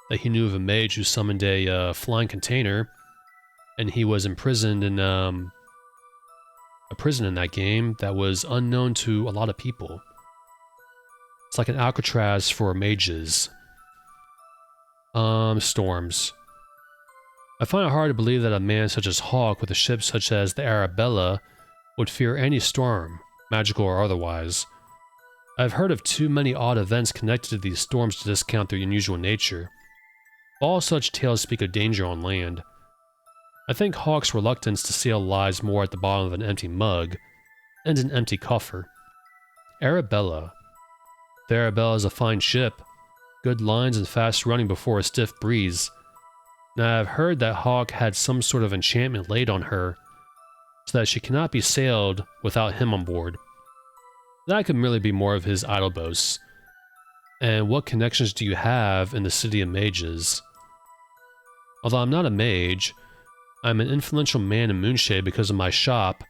that he knew of a mage who summoned a flying container, and he was imprisoned in a prison in that game that was unknown to a lot of people. It's like an Alcatraz for mages. Storms. I find it hard to believe that a man such as Hawk with a ship such as the Arabella would fear any storm, magical or otherwise. I've heard of too many odd events connected to these storms to discount their unusual nature. All such tales speak of danger on land. I think Hawk's reluctance to sail lies more at the bottom of an empty mug and an empty coffer. Arabella. The Arabella is a fine ship, good lines and fast running before a stiff breeze. Now I've heard that Hawk had some sort of enchantment laid on her, so that she cannot be sailed without him on board. That could merely be more of his idle boasts. And what connections do you have in the City of Mages? Although I'm not a mage, I'm an influential man in Moonshade because my shop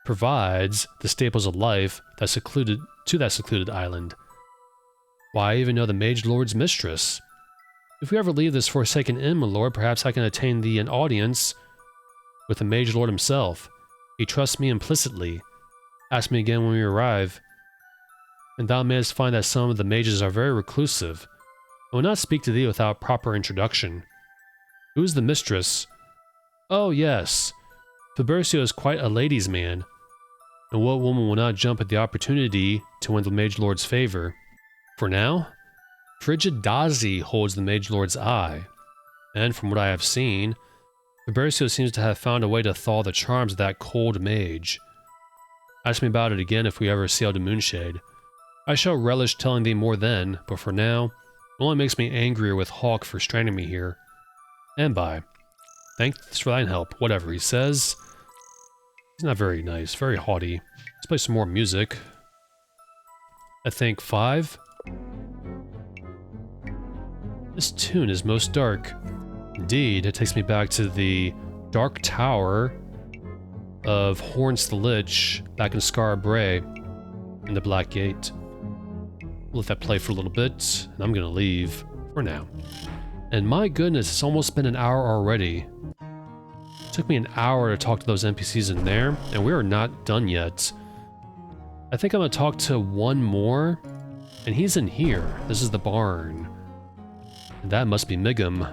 provides the staples of life that secluded island. Why, I even know the Mage Lord's mistress. If we ever leave this forsaken inn, my lord, perhaps I can attain thee an audience with the Mage Lord himself. He trusts me implicitly. Ask me again when we arrive. And thou mayest find that some of the mages are very reclusive, and will not speak to thee without proper introduction. Who is the mistress? Oh, yes. Fabricio is quite a ladies' man. And what woman will not jump at the opportunity to win the Mage Lord's favor? For now, Frigid Dazi holds the Mage Lord's eye, and from what I have seen, Fabricio seems to have found a way to thaw the charms of that cold mage. Ask me about it again if we ever sail to Moonshade. I shall relish telling thee more then, but for now, it only makes me angrier with Hawk for stranding me here. And bye. Thanks for thine help, whatever he says. He's not very nice, very haughty. Let's play some more music. I think 5. This tune is most dark. Indeed, it takes me back to the Dark Tower of Horns the Lich back in Scar Bray in the Black Gate. We'll let that play for a little bit, and I'm gonna leave for now. And my goodness, it's almost been an hour already. It took me an hour to talk to those NPCs in there, and we are not done yet. I think I'm gonna talk to one more, and he's in here. This is the barn. And that must be Migum,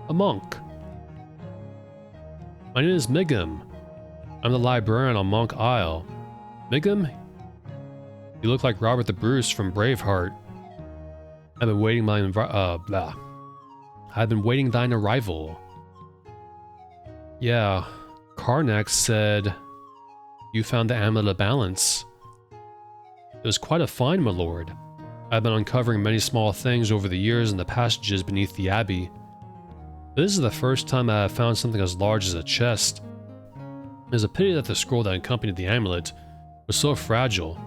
a monk. My name is Migum. I'm the librarian on Monk Isle. Migum, you look like Robert the Bruce from Braveheart. I've been waiting I've been waiting thine arrival. Yeah, Karnak said you found the Amulet of Balance. It was quite a find, my lord. I've been uncovering many small things over the years in the passages beneath the abbey. This is the first time I have found something as large as a chest. It is a pity that the scroll that accompanied the amulet was so fragile.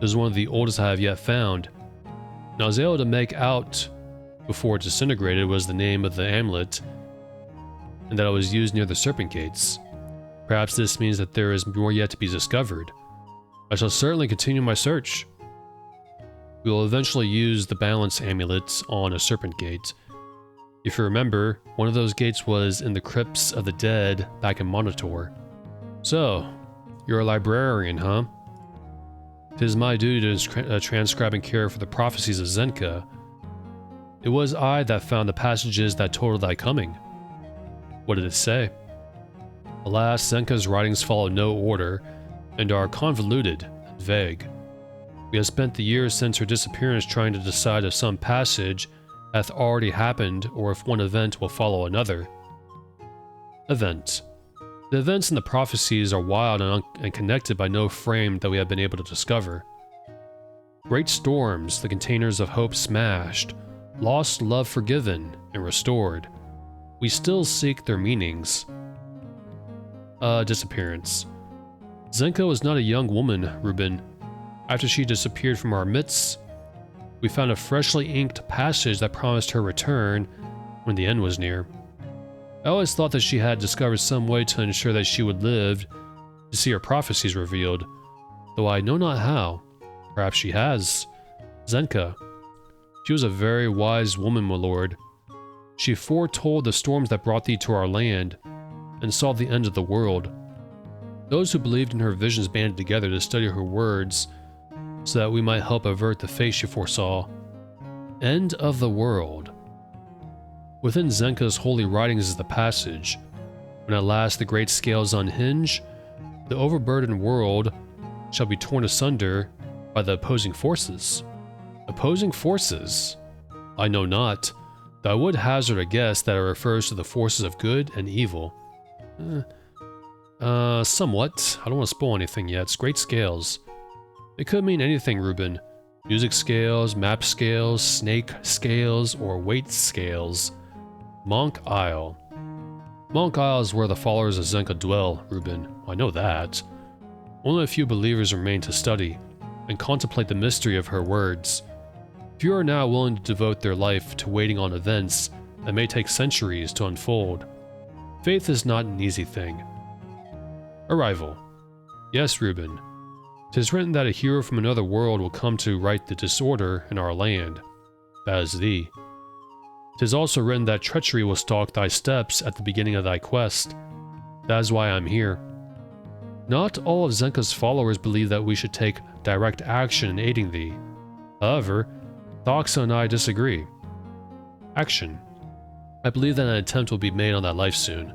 It is one of the oldest I have yet found, and I was able to make out, before it disintegrated, was the name of the amulet, and that it was used near the Serpent gates. Perhaps this means that there is more yet to be discovered. I shall certainly continue my search. We will eventually use the balance amulet on a Serpent gate. If you remember, one of those gates was in the crypts of the dead back in Monitor. So, you're a librarian, huh? It is my duty to transcribe and care for the prophecies of Zenka. It was I that found the passages that told of thy coming. What did it say? Alas, Zenka's writings follow no order, and are convoluted and vague. We have spent the years since her disappearance trying to decide if some passage hath already happened or if one event will follow another. Event. The events in the prophecies are wild and connected by no frame that we have been able to discover. Great storms, the containers of hope smashed, lost love forgiven and restored. We still seek their meanings. Disappearance. Zenka was not a young woman, Reuben. After she disappeared from our midst, we found a freshly inked passage that promised her return when the end was near. I always thought that she had discovered some way to ensure that she would live to see her prophecies revealed, though I know not how. Perhaps she has. Zenka. She was a very wise woman, my lord. She foretold the storms that brought thee to our land, and saw the end of the world. Those who believed in her visions banded together to study her words, so that we might help avert the fate she foresaw. End of the world. Within Zenka's holy writings is the passage, when at last the great scales unhinge, the overburdened world shall be torn asunder by the opposing forces. Opposing forces? I know not, though I would hazard a guess that it refers to the forces of good and evil. Somewhat. I don't want to spoil anything yet. It's great scales. It could mean anything, Reuben. Music scales, map scales, snake scales, or weight scales. Monk Isle. Monk Isle is where the followers of Zenka dwell, Reuben. I know that. Only a few believers remain to study and contemplate the mystery of her words. Few are now willing to devote their life to waiting on events that may take centuries to unfold. Faith is not an easy thing. Arrival. Yes, Reuben. 'Tis written that a hero from another world will come to right the disorder in our land. That is thee. 'Tis also written that treachery will stalk thy steps at the beginning of thy quest. That is why I am here. Not all of Zenka's followers believe that we should take direct action in aiding thee. However, Thoxa and I disagree. Action. I believe that an attempt will be made on thy life soon.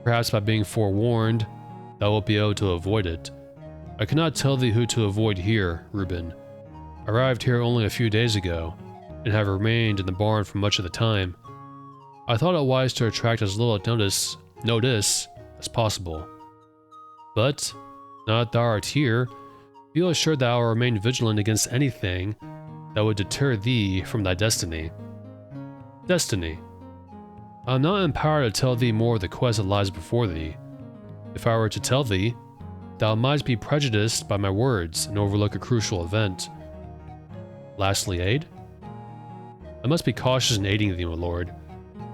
Perhaps by being forewarned, thou wilt be able to avoid it. I cannot tell thee who to avoid here, Reuben. I arrived here only a few days ago, and have remained in the barn for much of the time. I thought it wise to attract as little notice as possible. But, now that thou art here, feel assured that I will remain vigilant against anything that would deter thee from thy destiny. Destiny. I am not empowered to tell thee more of the quest that lies before thee. If I were to tell thee, thou mightst be prejudiced by my words and overlook a crucial event. Lastly, aid? I must be cautious in aiding thee, my lord.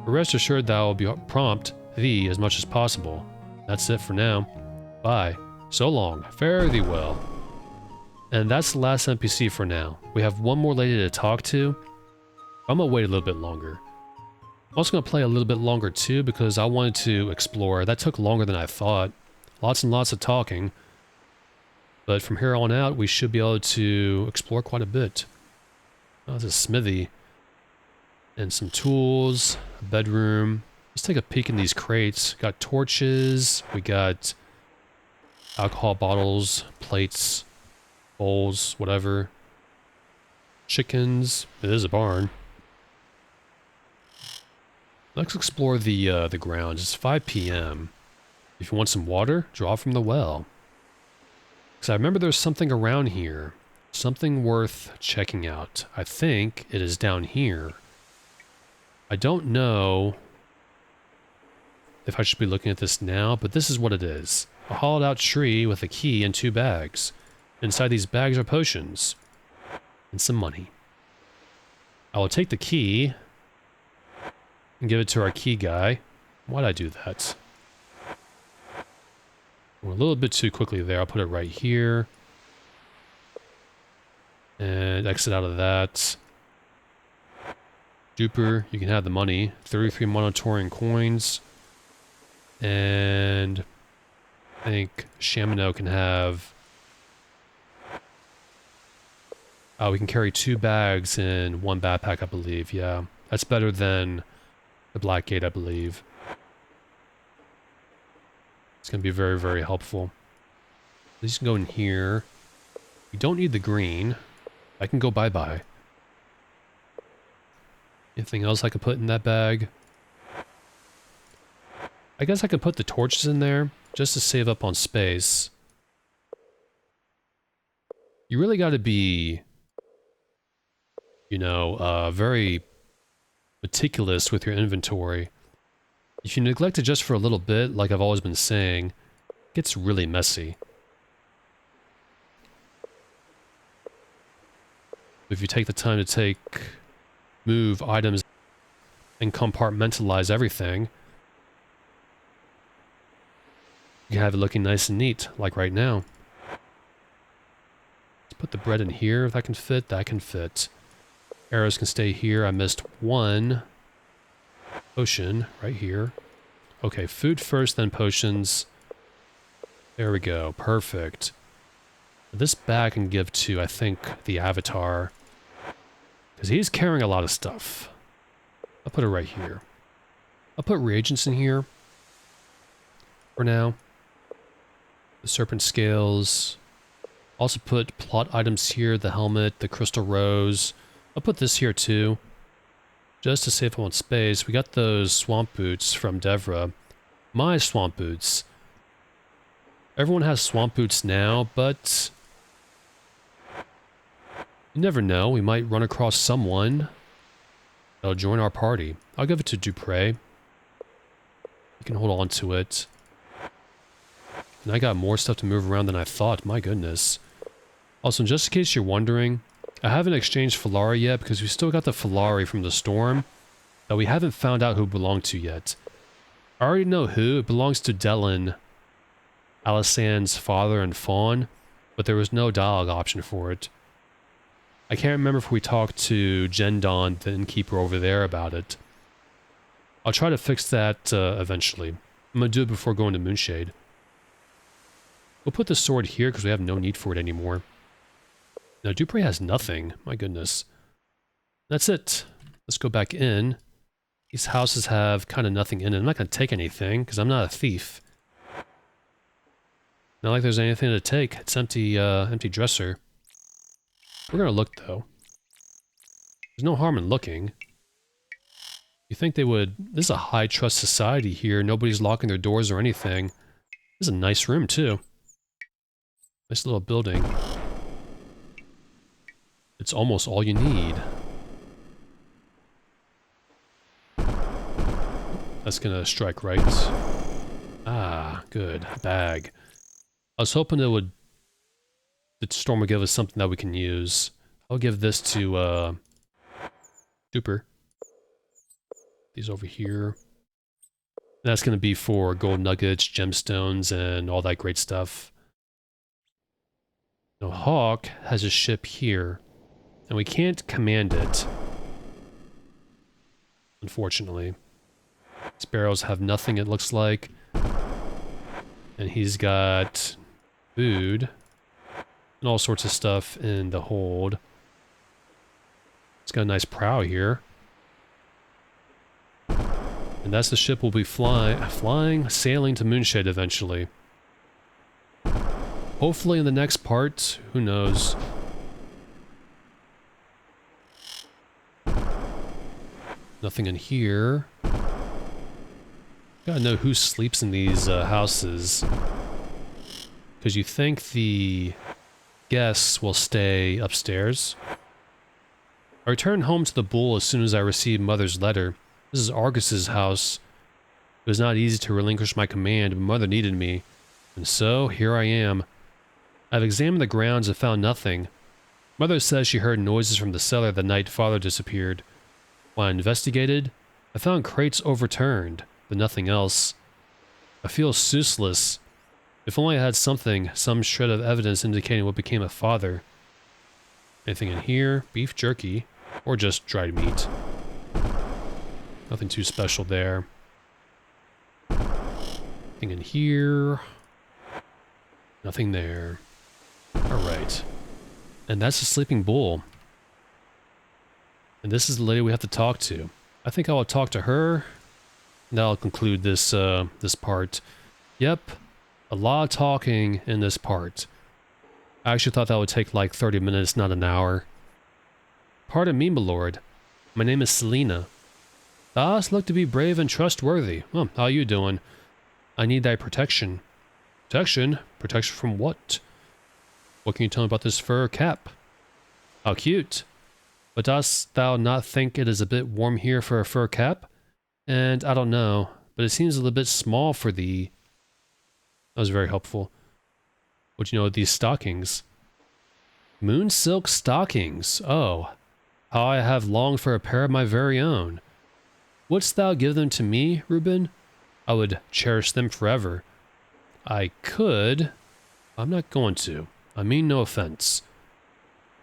But rest assured that I will be prompt thee as much as possible. That's it for now. Bye. So long. Fare thee well. And that's the last NPC for now. We have one more lady to talk to. I'm gonna wait a little bit longer. I'm also gonna play a little bit longer too because I wanted to explore. That took longer than I thought. Lots and lots of talking. But from here on out, we should be able to explore quite a bit. Oh, there's a smithy. And some tools, a bedroom. Let's take a peek in these crates. Got torches, we got alcohol bottles, plates, bowls, whatever. Chickens. It is a barn. Let's explore the grounds. It's 5 p.m. If you want some water, draw from the well. Because I remember there's something around here. Something worth checking out. I think it is down here. I don't know if I should be looking at this now, but this is what it is. A hollowed out tree with a key and 2 bags. Inside these bags are potions. And some money. I will take the key and give it to our key guy. Why'd I do that? We're a little bit too quickly there. I'll put it right here. And exit out of that. Duper, you can have the money. 33 Monotorian coins. And I think Shamino can have... we can carry 2 bags in 1 backpack, I believe. Yeah, that's better than the Black Gate, I believe. It's going to be very, very helpful. These can go in here. We don't need the green. I can go bye-bye. Anything else I could put in that bag? I guess I could put the torches in there, just to save up on space. You really got to be, you know, very meticulous with your inventory. If you neglect it just for a little bit, like I've always been saying, it gets really messy. If you take the time to move items and compartmentalize everything, you can have it looking nice and neat, like right now. Let's put the bread in here, if that can fit, that can fit. Arrows can stay here. I missed 1 potion right here. Okay, food first, then potions. There we go, perfect. This bag can give to, I think, the Avatar. Because he's carrying a lot of stuff. I'll put it right here. I'll put reagents in here. For now. The Serpent scales. Also put plot items here, the helmet, the crystal rose. I'll put this here too. Just to save on space. We got those swamp boots from Devra. My swamp boots. Everyone has swamp boots now, but... you never know, we might run across someone that'll join our party. I'll give it to Dupre. You can hold on to it. And I got more stuff to move around than I thought, my goodness. Also, just in case you're wondering, I haven't exchanged Falari yet because we still got the Falari from the storm that we haven't found out who it belonged to yet. I already know who. It belongs to Delin, Alisanne's father and fawn, but there was no dialogue option for it. I can't remember if we talked to Gendon, the innkeeper over there, about it. I'll try to fix that eventually. I'm going to do it before going to Moonshade. We'll put the sword here because we have no need for it anymore. Now, Dupre has nothing. My goodness. That's it. Let's go back in. These houses have kind of nothing in it. I'm not going to take anything because I'm not a thief. Not like there's anything to take. It's empty, empty dresser. We're going to look, though. There's no harm in looking. You think they would... this is a high-trust society here. Nobody's locking their doors or anything. This is a nice room, too. Nice little building. It's almost all you need. That's gonna strike right. Ah, good. Bag. I was hoping the storm would give us something that we can use. I'll give this to, Duper. these over here. That's going to be for gold nuggets, gemstones, and all that great stuff. Now, Hawk has a ship here, and we can't command it, unfortunately. Sparrows have nothing, it looks like. And he's got food and all sorts of stuff in the hold. It's got a nice prow here. And that's the ship we'll be sailing to Moonshade eventually. Hopefully in the next part, who knows. Nothing in here. Gotta know who sleeps in these houses. Because you think the guests will stay upstairs. I returned home to the Bull as soon as I received Mother's letter. This is Argus's house. It was not easy to relinquish my command, but Mother needed me. And so, here I am. I've examined the grounds and found nothing. Mother says she heard noises from the cellar the night Father disappeared. When I investigated, I found crates overturned, but nothing else. I feel useless. If only I had something, some shred of evidence indicating what became of Father. Anything in here? Beef jerky? Or just dried meat? Nothing too special there. Nothing in here. Nothing there. Alright. And that's the Sleeping Bull. And this is the lady we have to talk to. I think I will talk to her. And that'll conclude this, this part. Yep. A lot of talking in this part. I actually thought that would take like 30 minutes, not an hour. Pardon me, my lord. My name is Selena. Thou hast looked to be brave and trustworthy. Oh, how you doing? I need thy protection. Protection? Protection from what? What can you tell me about this fur cap? How cute. But dost thou not think it is a bit warm here for a fur cap? And I don't know, but it seems a little bit small for thee. That was very helpful. What you know of these stockings? Moon silk stockings. Oh, how I have longed for a pair of my very own. Wouldst thou give them to me, Reuben? I would cherish them forever. I could. I'm not going to. I mean no offense.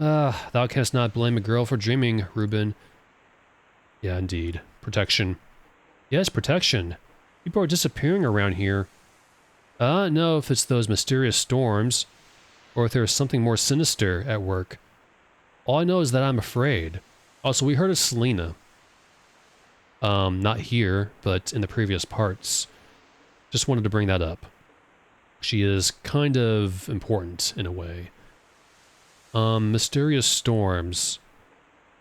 Thou canst not blame a girl for dreaming, Reuben. Yeah, indeed. Protection. Yes, protection. People are disappearing around here. I don't know if it's those mysterious storms, or if there is something more sinister at work. All I know is that I'm afraid. Also, we heard of Selena. Not here, but in the previous parts. Just wanted to bring that up. She is kind of important, in a way. Mysterious storms.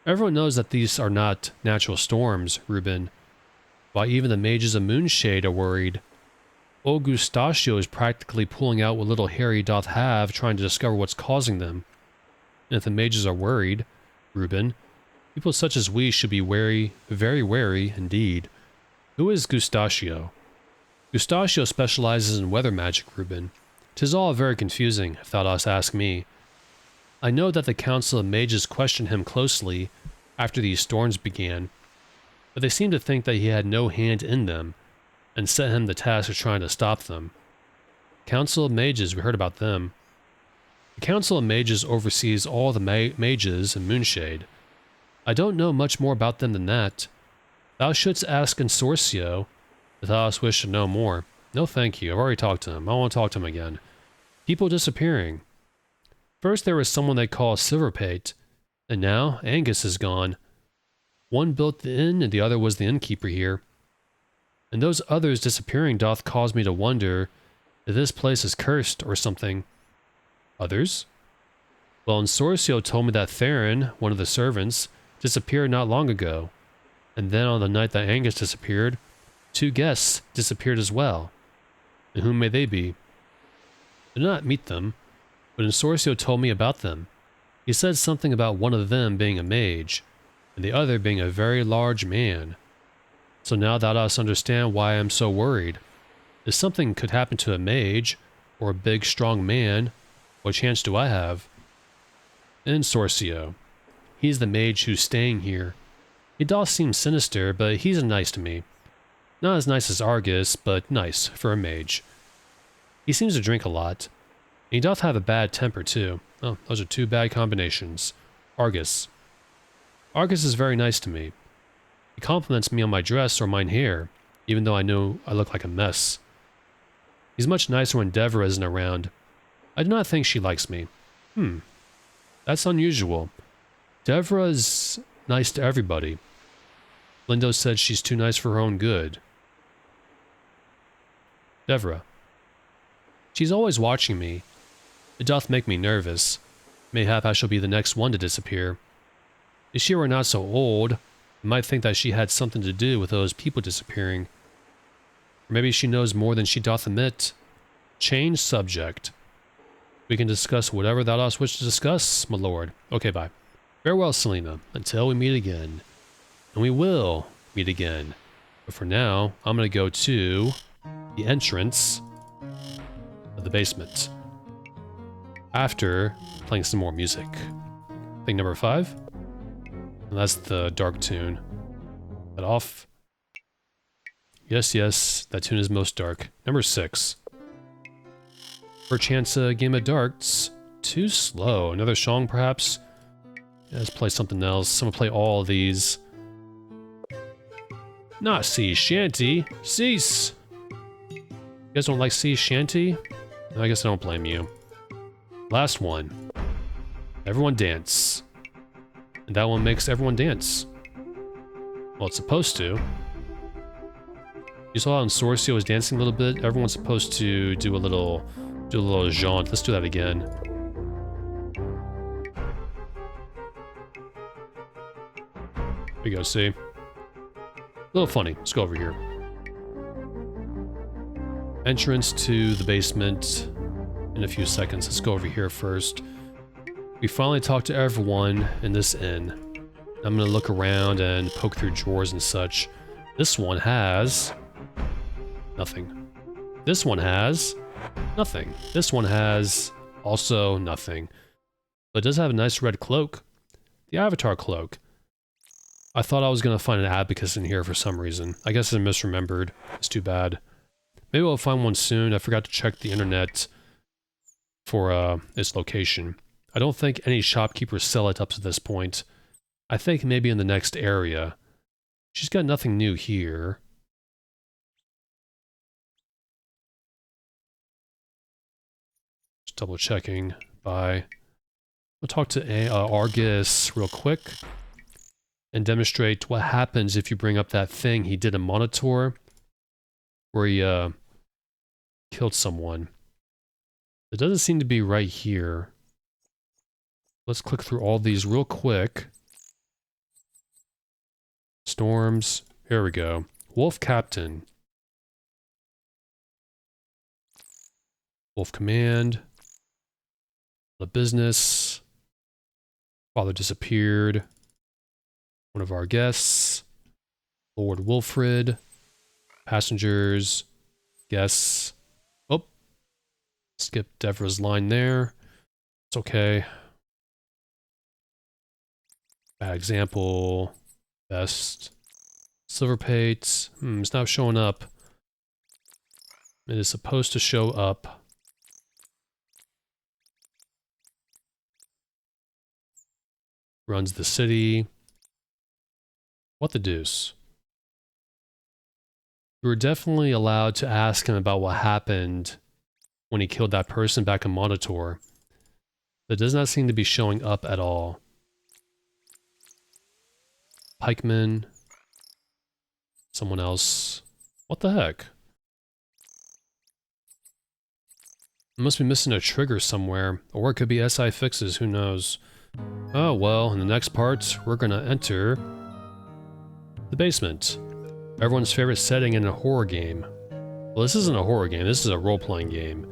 Everyone knows that these are not natural storms, Reuben. Why, even the mages of Moonshade are worried. Old Gustachio is practically pulling out what little hair he doth have, trying to discover what's causing them. And if the mages are worried, Reuben, people such as we should be wary, very wary indeed. Who is Gustachio? Gustachio specializes in weather magic, Reuben. 'Tis all very confusing, if thou dost ask me. I know that the Council of Mages questioned him closely after these storms began, but they seemed to think that he had no hand in them, and set him the task of trying to stop them. Council of Mages, we heard about them. The Council of Mages oversees all the mages in Moonshade. I don't know much more about them than that. Thou shouldst ask Consortio if thou dost wish to know more. No thank you, I've already talked to him. I won't talk to him again. People disappearing. First there was someone they call Silverpate, and now Angus is gone. One built the inn and the other was the innkeeper here. And those others disappearing doth cause me to wonder if this place is cursed or something. Others? Well, Consortio told me that Theron, one of the servants, disappeared not long ago. And then on the night that Angus disappeared, 2 guests disappeared as well. And whom may they be? I did not meet them, but Consortio told me about them. He said something about one of them being a mage, and the other being a very large man. So now thou dost understand why I am so worried. If something could happen to a mage, or a big strong man, what chance do I have? And Consortio. He's the mage who's staying here. He doth seem sinister, but he's nice to me. Not as nice as Argus, but nice for a mage. He seems to drink a lot. And he doth have a bad temper, too. Oh, those are two bad combinations. Argus. Argus is very nice to me. He compliments me on my dress or mine hair, even though I know I look like a mess. He's much nicer when Devra isn't around. I do not think she likes me. That's unusual. Devra's nice to everybody. Lindo said she's too nice for her own good. Devra. She's always watching me. It doth make me nervous. Mayhap I shall be the next one to disappear. If she were not so old, I might think that she had something to do with those people disappearing. Or maybe she knows more than she doth admit. Change subject. We can discuss whatever thou dost wish to discuss, my lord. Okay, bye. Farewell, Selena, until we meet again. And we will meet again. But for now, I'm going to go to the entrance of the basement. After playing some more music. Thing number 5. And that's the dark tune. That off. Yes, yes, that tune is most dark. Number 6. Perchance a game of darts. Too slow. Another song, perhaps? Yeah, let's play something else. I'm gonna play all of these. Not sea shanty. Cease! You guys don't like sea shanty? I guess I don't blame you. Last one. Everyone dance. And that one makes everyone dance. Well, it's supposed to. You saw how in Sorcio was dancing a little bit? Everyone's supposed to do a little jaunt. Let's do that again. There we go, see? A little funny. Let's go over here. Entrance to the basement in a few seconds. Let's go over here first. We finally talked to everyone in this inn. I'm gonna look around and poke through drawers and such. This one has nothing. This one has nothing. This one has also nothing. But it does have a nice red cloak. The Avatar cloak. I thought I was gonna find an abacus in here for some reason. I guess I misremembered. It's too bad. Maybe we'll find one soon. I forgot to check the internet for its location. I don't think any shopkeepers sell it up to this point. I think maybe in the next area. She's got nothing new here. Just double checking. Bye. We'll talk to Argus real quick and demonstrate what happens if you bring up that thing he did in Monitor where he killed someone. It doesn't seem to be right here. Let's click through all these real quick. Storms. Here we go. Wolf Captain. Wolf Command. The business. Father disappeared. One of our guests. Lord Wilfrid. Passengers. Guests. Oh. Skip Devra's line there. It's okay. Bad example. Best. Silver Pates. It's not showing up. It is supposed to show up. Runs the city. What the deuce? We were definitely allowed to ask him about what happened when he killed that person back in Monitor. That does not seem to be showing up at all. Pikeman. Someone else. What the heck? I must be missing a trigger somewhere, or it could be SI fixes, who knows. Oh well, in the next part, we're gonna enter the basement. Everyone's favorite setting in a horror game. Well, this isn't a horror game, this is a role-playing game.